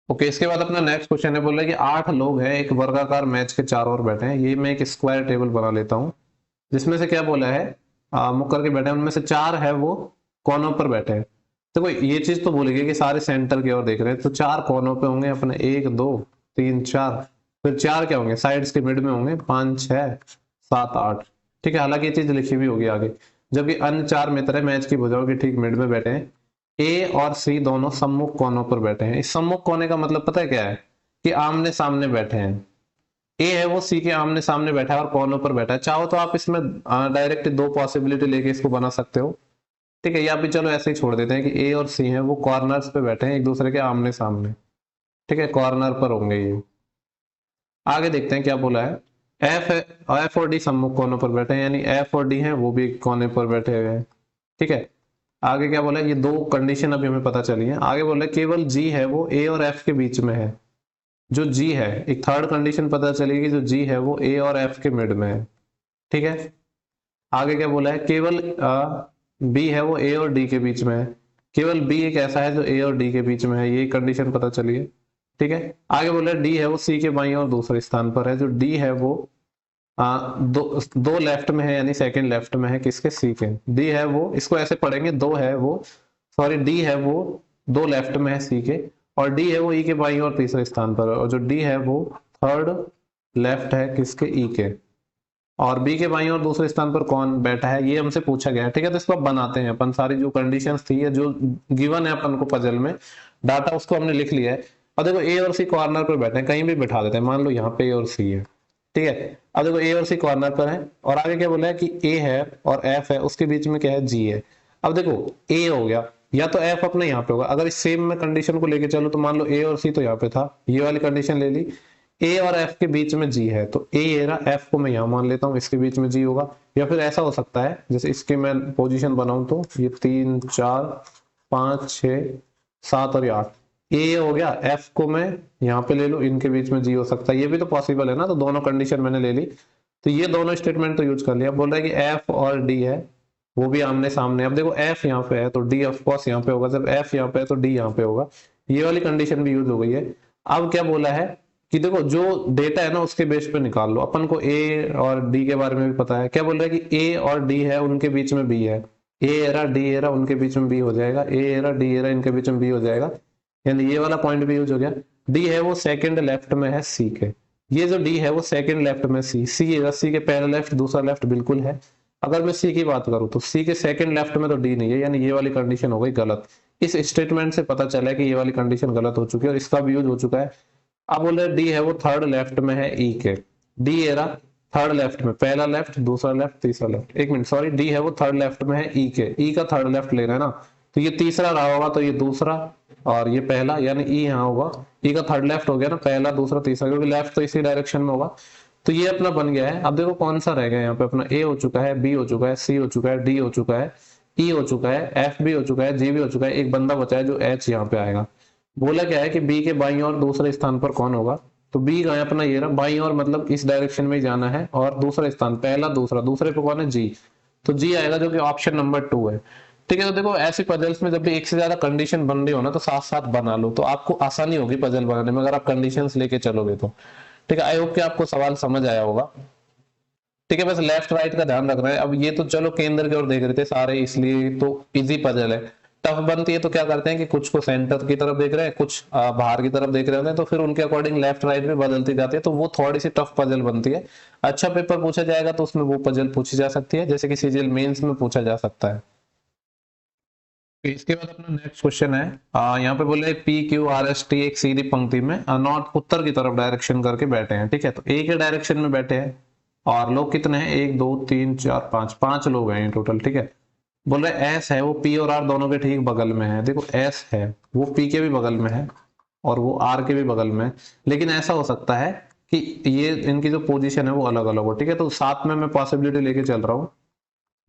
ओके, इसके बाद अपना नेक्स्ट क्वेश्चन है, बोल रहा है कि 8 लोग हैं, एक वर्गाकार मैच के चारों ओर बैठे हैं। ये मैं एक स्क्वायर टेबल बना लेता हूं, जिसमें से क्या बोला है, मुक करके बैठे हैं, उनमें से 4 है वो कोनों पर बैठे हैं। तो कोई ये चीज तो बोलेगी कि सारे सेंटर की ओर देख रहे हैं, तो 4 कोनों पे होंगे अपने, 1 2 3 4, फिर 4 क्या होंगे, साइड्स के मिड में होंगे, 5 6 7 8। ठीक है, हालांकि ये चीज लिखी भी होगी आगे। जबकि अन्य 4 मित्र है मैच की भुजाओं के ठीक मिड में बैठे हैं। ए और सी दोनों सम्मुख कोनों पर बैठे हैं। इस सम्मुख कोने का मतलब पता है क्या है, कि आमने सामने बैठे हैं। ए है वो सी के आमने सामने बैठा है और कोनों पर बैठा है। चाहो तो आप इसमें डायरेक्ट 2 पॉसिबिलिटी लेके इसको बना सकते हो। ठीक है, या फिर चलो ऐसे ही छोड़ देते हैं कि ए और सी हैं वो कॉर्नर्स पे बैठे हैं एक दूसरे के आमने सामने। ठीक है, कॉर्नर पर होंगे ये। आगे देखते हैं क्या बोला है, एफ और डी सम्मुख कोनों पर बैठे हैं, यानी एफ और डी हैं वो भी कोने पर बैठे हुए हैं। ठीक है, आगे क्या बोला है, ये 2 कंडीशन अभी हमें पता चली है। आगे बोला है केवल जी है वो ए और एफ के बीच में है। जो जी है, एक थर्ड कंडीशन पता चलेगी, जो जी है वो ए और एफ के मिड में है। ठीक है, आगे क्या बोला है, केवल बी है वो ए और डी के बीच में है। केवल बी एक ऐसा है जो ए और डी के बीच में है, ये कंडीशन पता चली है। ठीक है, आगे बोला डी है वो सी के बाईं और दूसरे स्थान पर है। जो डी है वो दो लेफ्ट में है, यानी सेकंड लेफ्ट में है, किसके, सी के। डी है वो, इसको ऐसे पढ़ेंगे, दो है वो, सॉरी डी है वो 2 लेफ्ट में है सी के, और डी है वो ई के बाईं और तीसरे स्थान पर है, और जो डी है वो थर्ड लेफ्ट है किसके, ई के। और बी के बाईं और दूसरे स्थान पर कौन बैठा है, ये हमसे पूछा गया है। ठीक है, तो इसको अब बनाते हैं अपन, सारी जो कंडीशंस थी या जो गिवन है अपन को पजल में डाटा, उसको हमने लिख लिया है। और देखो ए और सी कॉर्नर पर बैठे हैं, कहीं भी बैठा देते हैं, मान लो यहाँ पे ए और सी है। ठीक है, अब देखो ए और सी कॉर्नर पर है, और आगे क्या बोला है कि ए है और एफ है, उसके बीच में क्या है, जी है। अब देखो ए हो गया, या तो एफ अपने यहाँ पे होगा। अगर इस सेम में कंडीशन को लेके चलो, तो मान लो ए और सी तो यहाँ पे था, ये वाली कंडीशन ले ली, ए और एफ के बीच में जी है, तो ए ये रहा, एफ को मैं यहाँ मान लेता हूँ, इसके बीच में जी होगा। या फिर ऐसा हो सकता है, जैसे इसके मैं पोजीशन बनाऊं तो ये 3 4 5 6 7 और 8, ए हो गया, एफ को मैं यहाँ पे ले लूं, इनके बीच में जी हो सकता है, ये भी तो पॉसिबल है ना। तो दोनों कंडीशन मैंने ले ली, तो ये दोनों स्टेटमेंट तो यूज कर लिया। बोल रहा है कि एफ और डी है वो भी आमने सामने। अब देखो एफ यहाँ पे है तो डी ऑफ कोर्स यहाँ पे होगा, जब एफ यहाँ पे है तो डी यहाँ पे होगा, ये वाली कंडीशन भी यूज हो गई है। अब क्या बोला है कि देखो जो डेटा है ना उसके बेस पे निकाल लो। अपन को ए और डी के बारे में भी पता है। क्या बोल रहा है कि ए और डी है, उनके बीच में बी है, ए एरा डी एरा उनके बीच में बी हो जाएगा, ए एरा डी एरा इनके बीच में बी हो जाएगा, यानी ये वाला पॉइंट भी यूज हो गया। डी है वो सेकंड लेफ्ट में है सी के, ये जो डी है वो सेकंड लेफ्ट में सी, सी है सी के पहला लेफ्ट दूसरा लेफ्ट बिल्कुल है। अगर मैं सी की बात करूं तो सी के सेकंड लेफ्ट में तो डी नहीं है, यानी ये वाली कंडीशन हो गई गलत। इस स्टेटमेंट से पता चला है कि ये वाली कंडीशन गलत हो चुकी है और इसका भी यूज हो चुका है। अब बोल रहे डी है वो थर्ड लेफ्ट में है ई के, डी ये रहा थर्ड लेफ्ट में, पहला लेफ्ट, दूसरा लेफ्ट, तीसरा लेफ्ट, एक मिनट सॉरी, डी है वो थर्ड लेफ्ट में है ई के, ई का थर्ड लेफ्ट ले रहा है ना, तो ये तीसरा रहा होगा, तो ये दूसरा और ये पहला, यानी ई यहाँ होगा, ई का थर्ड लेफ्ट हो गया ना, पहला दूसरा तीसरा, क्योंकि लेफ्ट तो इसी डायरेक्शन में होगा। तो ये अपना बन गया है। अब देखो कौन सा रह गया यहाँ पे, अपना ए हो चुका है, बी हो चुका है, सी हो चुका है, डी हो चुका है, ई हो चुका है, एफ भी हो चुका है, जी भी हो चुका है, एक बंदा बचा है जो एच यहाँ पे आएगा। बोला क्या है कि बी के बाईं और दूसरे स्थान पर कौन होगा, तो बी का है अपना ये रहा बाईं और, मतलब इस डायरेक्शन में ही जाना है, और दूसरा स्थान पहला दूसरा, दूसरे पे कौन है जी, तो जी आएगा जो कि ऑप्शन नंबर 2 है। ठीक है, तो देखो ऐसे पजल्स में जब भी एक से ज्यादा कंडीशन बन रही हो ना, तो साथ साथ बना लो, तो आपको आसानी होगी पजल बनाने में, अगर आप कंडीशंस लेके चलोगे तो। ठीक है, आई होप कि आपको सवाल समझ आया होगा। ठीक है, बस लेफ्ट राइट का ध्यान रखना है। अब ये तो चलो केंद्र की ओर देख रहे थे सारे, इसलिए तो इजी पजल है। टफ बनती है तो क्या करते हैं कि कुछ को सेंटर की तरफ देख रहे हैं, कुछ बाहर की तरफ देख रहे होते हैं, तो फिर उनके अकॉर्डिंग लेफ्ट राइट में बदलती जाती है, तो वो थोड़ी सी टफ पजल बनती है। अच्छा पेपर पूछा जाएगा तो उसमें वो पजल पूछी जा सकती है, जैसे कि सीजीएल मेंस में पूछा जा सकता है। इसके बाद अपना नेक्स्ट क्वेश्चन है, यहाँ पे बोले P Q R S T एक सीधी पंक्ति में नॉर्थ उत्तर की तरफ डायरेक्शन करके बैठे हैं। ठीक है, तो एक ही डायरेक्शन में बैठे हैं और लोग कितने हैं, 1 2 3 4 5, 5 लोग हैं टोटल। ठीक है, बोल रहे एस है वो पी और आर दोनों के ठीक बगल में है। देखो एस है वो पी के भी बगल में है और वो आर के भी बगल में है, लेकिन ऐसा हो सकता है कि ये इनकी जो पोजीशन है वो अलग अलग हो। ठीक है, तो साथ में मैं पॉसिबिलिटी लेके चल रहा हूँ।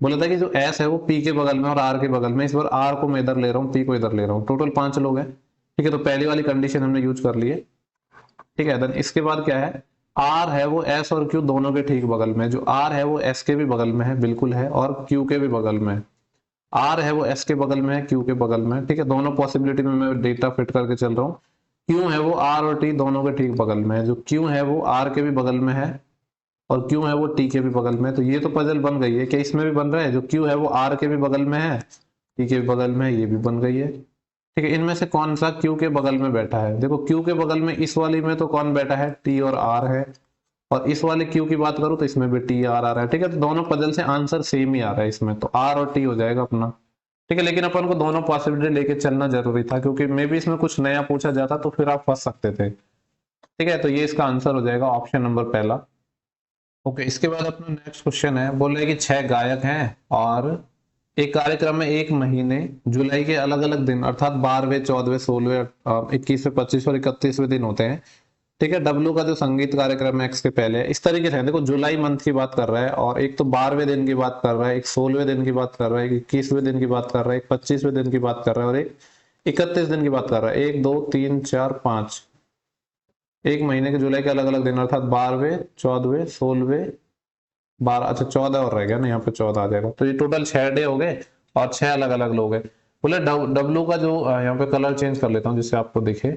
बोला था कि जो एस है वो पी के बगल में और आर के बगल में, इस बार आर को मैं इधर ले रहा हूँ, पी को इधर ले रहा हूँ, टोटल 5 लोग हैं। ठीक है, तो पहली वाली कंडीशन हमने यूज कर ली है। ठीक है, देन इसके बाद क्या है, आर है वो एस और क्यू दोनों के ठीक बगल में, जो आर है वो एस के भी बगल में है, बिल्कुल है, और क्यू के भी बगल में है। आर है वो एस के बगल में है, क्यू के बगल में है। ठीक है, दोनों पॉसिबिलिटी में मैं डेटा फिट करके चल रहा हूँ। क्यू है वो आर और टी दोनों के ठीक बगल में है, जो क्यू है वो आर के भी बगल में है और क्यू है वो टी के भी बगल में है। तो ये तो पजल बन गई है। क्या इसमें भी बन रहा है, जो क्यू है वो आर के भी बगल में है, टी के भी बगल में है, ये भी बन गई है। ठीक है, इनमें से कौन सा क्यू के बगल में बैठा है, देखो क्यू के बगल में इस वाली में तो कौन बैठा है, टी और आर है, और इस वाले क्यू की बात करूं तो इसमें भी टी आर आ रहा है। ठीक है, तो दोनों पजल से आंसर सेम ही आ रहा है इसमें, तो आर और टी हो जाएगा अपना। ठीक है, लेकिन अपन को दोनों पॉसिबिलिटी लेके चलना जरूरी था, क्योंकि मे भी इसमें कुछ नया पूछा जाता तो फिर आप फंस सकते थे। ठीक है, तो ये इसका आंसर हो जाएगा ऑप्शन नंबर पहला। ओके, इसके बाद अपना नेक्स्ट क्वेश्चन है, बोल रहे कि 6 गायक हैं और एक कार्यक्रम में एक महीने जुलाई के अलग अलग दिन अर्थात 12वें 14वें 16वें 21वें 25वें और 31वें दिन होते हैं। ठीक है, डब्लू का जो संगीत कार्यक्रम है एक्स के पहले है। इस तरीके से देखो जुलाई मंथ की बात कर रहा है, और एक तो 12वें दिन की बात कर रहा है, एक 16वें दिन की बात कर रहा है, एक 21वें दिन की बात कर रहा है, एक 25वें दिन की बात कर रहा है और एक 31 दिन की बात कर रहा है। 1 2 3 4 5, एक महीने के जुलाई के अलग अलग दिन अर्थात 12वें 14वें 16वें 12, अच्छा 14 और रह गया ना, यहाँ पे 14 आ जाएगा, तो ये टोटल 6 डे हो गए और 6 अलग अलग लोग हैं। बोले डब्लू का जो यहाँ पे कलर चेंज कर लेता हूँ जिससे आपको दिखे।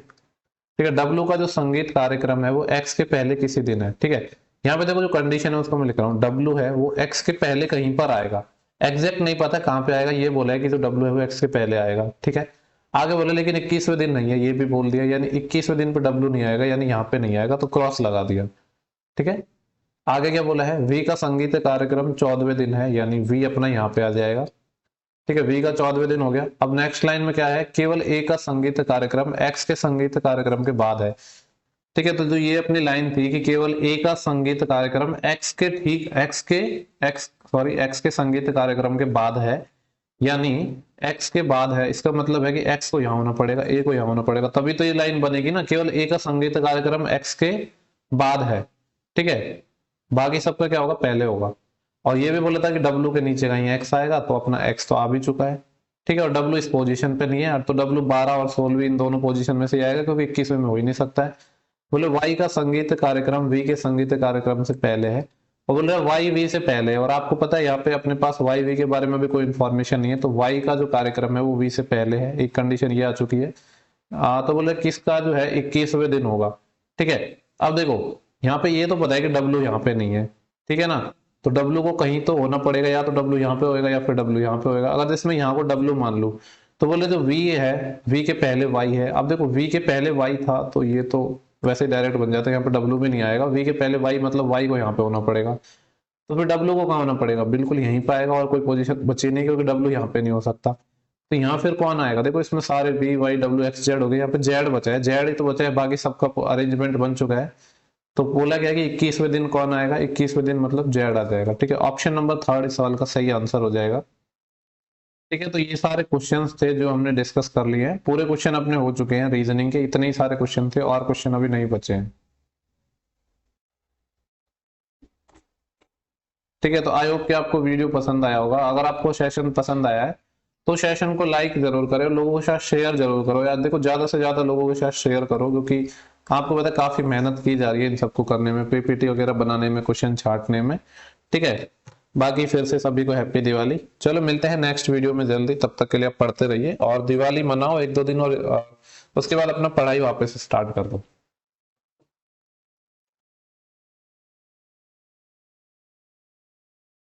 ठीक है, डब्लू का जो संगीत कार्यक्रम है वो एक्स के पहले किसी दिन है। ठीक है, यहाँ पे देखो जो कंडीशन है उसको मैं लिख रहा हूँ, डब्लू है वो एक्स के पहले कहीं पर आएगा, एग्जैक्ट नहीं पता कहाँ पे आएगा, ये बोला है कि जो डब्लू है वो एक्स के पहले आएगा। ठीक है, आगे बोले लेकिन 21वें दिन नहीं है, ये भी बोल दिया, यानी 21वें दिन पे डब्लू नहीं आएगा, यानी यहाँ पे नहीं आएगा, तो क्रॉस लगा दिया। ठीक है, आगे क्या बोला है, वी का संगीत कार्यक्रम 14वें दिन है, यानी वी अपना यहाँ पे आ जाएगा। ठीक है, वी का 14वें दिन हो गया। अब नेक्स्ट लाइन में क्या है, केवल ए का संगीत कार्यक्रम एक्स के संगीत कार्यक्रम के बाद है। ठीक है, तो जो ये अपनी लाइन थी कि केवल ए का संगीत कार्यक्रम एक्स के संगीत कार्यक्रम के बाद है, यानी एक्स के बाद है, इसका मतलब है कि एक्स को यहाँ होना पड़ेगा, ए को यहाँ होना पड़ेगा, तभी तो ये लाइन बनेगी ना, केवल ए का संगीत कार्यक्रम एक्स के बाद है। ठीक है, बाकी सबका क्या होगा, पहले होगा। और ये भी बोला था कि डब्लू के नीचे कहीं एक्स आएगा, तो अपना एक्स तो आ भी चुका है। ठीक है, और डब्लू इस पोजीशन पे नहीं है, तो डब्लू 12 और 16 इन दोनों पोजीशन में से आएगा, क्योंकि 21वें में हो ही नहीं सकता है। बोले वाई का संगीत कार्यक्रम वी के संगीत कार्यक्रम से पहले है, और बोल रहे वाई वी से पहले है, और आपको पता है यहाँ पे अपने पास वाई वी के बारे में भी कोई इन्फॉर्मेशन नहीं है, तो वाई का जो कार्यक्रम है वो वी से पहले है, एक कंडीशन ये आ चुकी है। तो बोले किसका जो है 21वें दिन होगा। ठीक है, अब देखो यहाँ पे ये तो पता है कि डब्लू यहाँ पे नहीं है, ठीक है ना, तो डब्लू को कहीं तो होना पड़ेगा, या तो डब्लू यहाँ पे होएगा या फिर डब्लू यहाँ पे होएगा। अगर इसमें यहाँ को डब्लू मान लूं तो बोले जो वी है वी के पहले वाई है। अब देखो वी के पहले वाई था तो ये तो वैसे डायरेक्ट बन जाता है, यहाँ पे डब्लू भी नहीं आएगा, वी के पहले वाई मतलब वाई को यहाँ पे होना पड़ेगा। तो फिर डब्ल्यू को कहाँ होना पड़ेगा, बिल्कुल यहीं पे आएगा और कोई पोजीशन बची नहीं क्योंकि डब्ल्यू यहाँ पे नहीं हो सकता। तो यहाँ फिर कौन आएगा, देखो इसमें सारे B Y W X Z हो गए, यहाँ पे जेड बचा है, जेड ही तो बचा है, बाकी सबका अरेंजमेंट बन चुका है। तो बोला गया कि 21वें दिन कौन आएगा, 21वें दिन मतलब जेड आ जाएगा। ठीक है, ऑप्शन नंबर थर्ड इस सवाल का सही आंसर हो जाएगा। ठीक है, तो ये सारे क्वेश्चंस थे जो हमने डिस्कस कर लिए हैं, पूरे क्वेश्चन अपने हो चुके हैं रीजनिंग के, इतने ही सारे क्वेश्चन थे और क्वेश्चन अभी नहीं बचे हैं। ठीक है, तो आई होप कि आपको वीडियो पसंद आया होगा। अगर आपको सेशन पसंद आया है तो सेशन को लाइक जरूर करें, लोगों के साथ शेयर जरूर करो यार, देखो ज्यादा से ज्यादा लोगों के साथ शेयर करो, क्योंकि आपको पता है काफी मेहनत की जा रही है इन सबको करने में, पीपीटी वगैरह बनाने में, क्वेश्चन छांटने में। ठीक है, बाकी फिर से सभी को हैप्पी दिवाली। चलो मिलते हैं नेक्स्ट वीडियो में जल्दी, तब तक के लिए आप पढ़ते रहिए और दिवाली मनाओ एक दो दिन, और उसके बाद अपना पढ़ाई वापस स्टार्ट कर दो।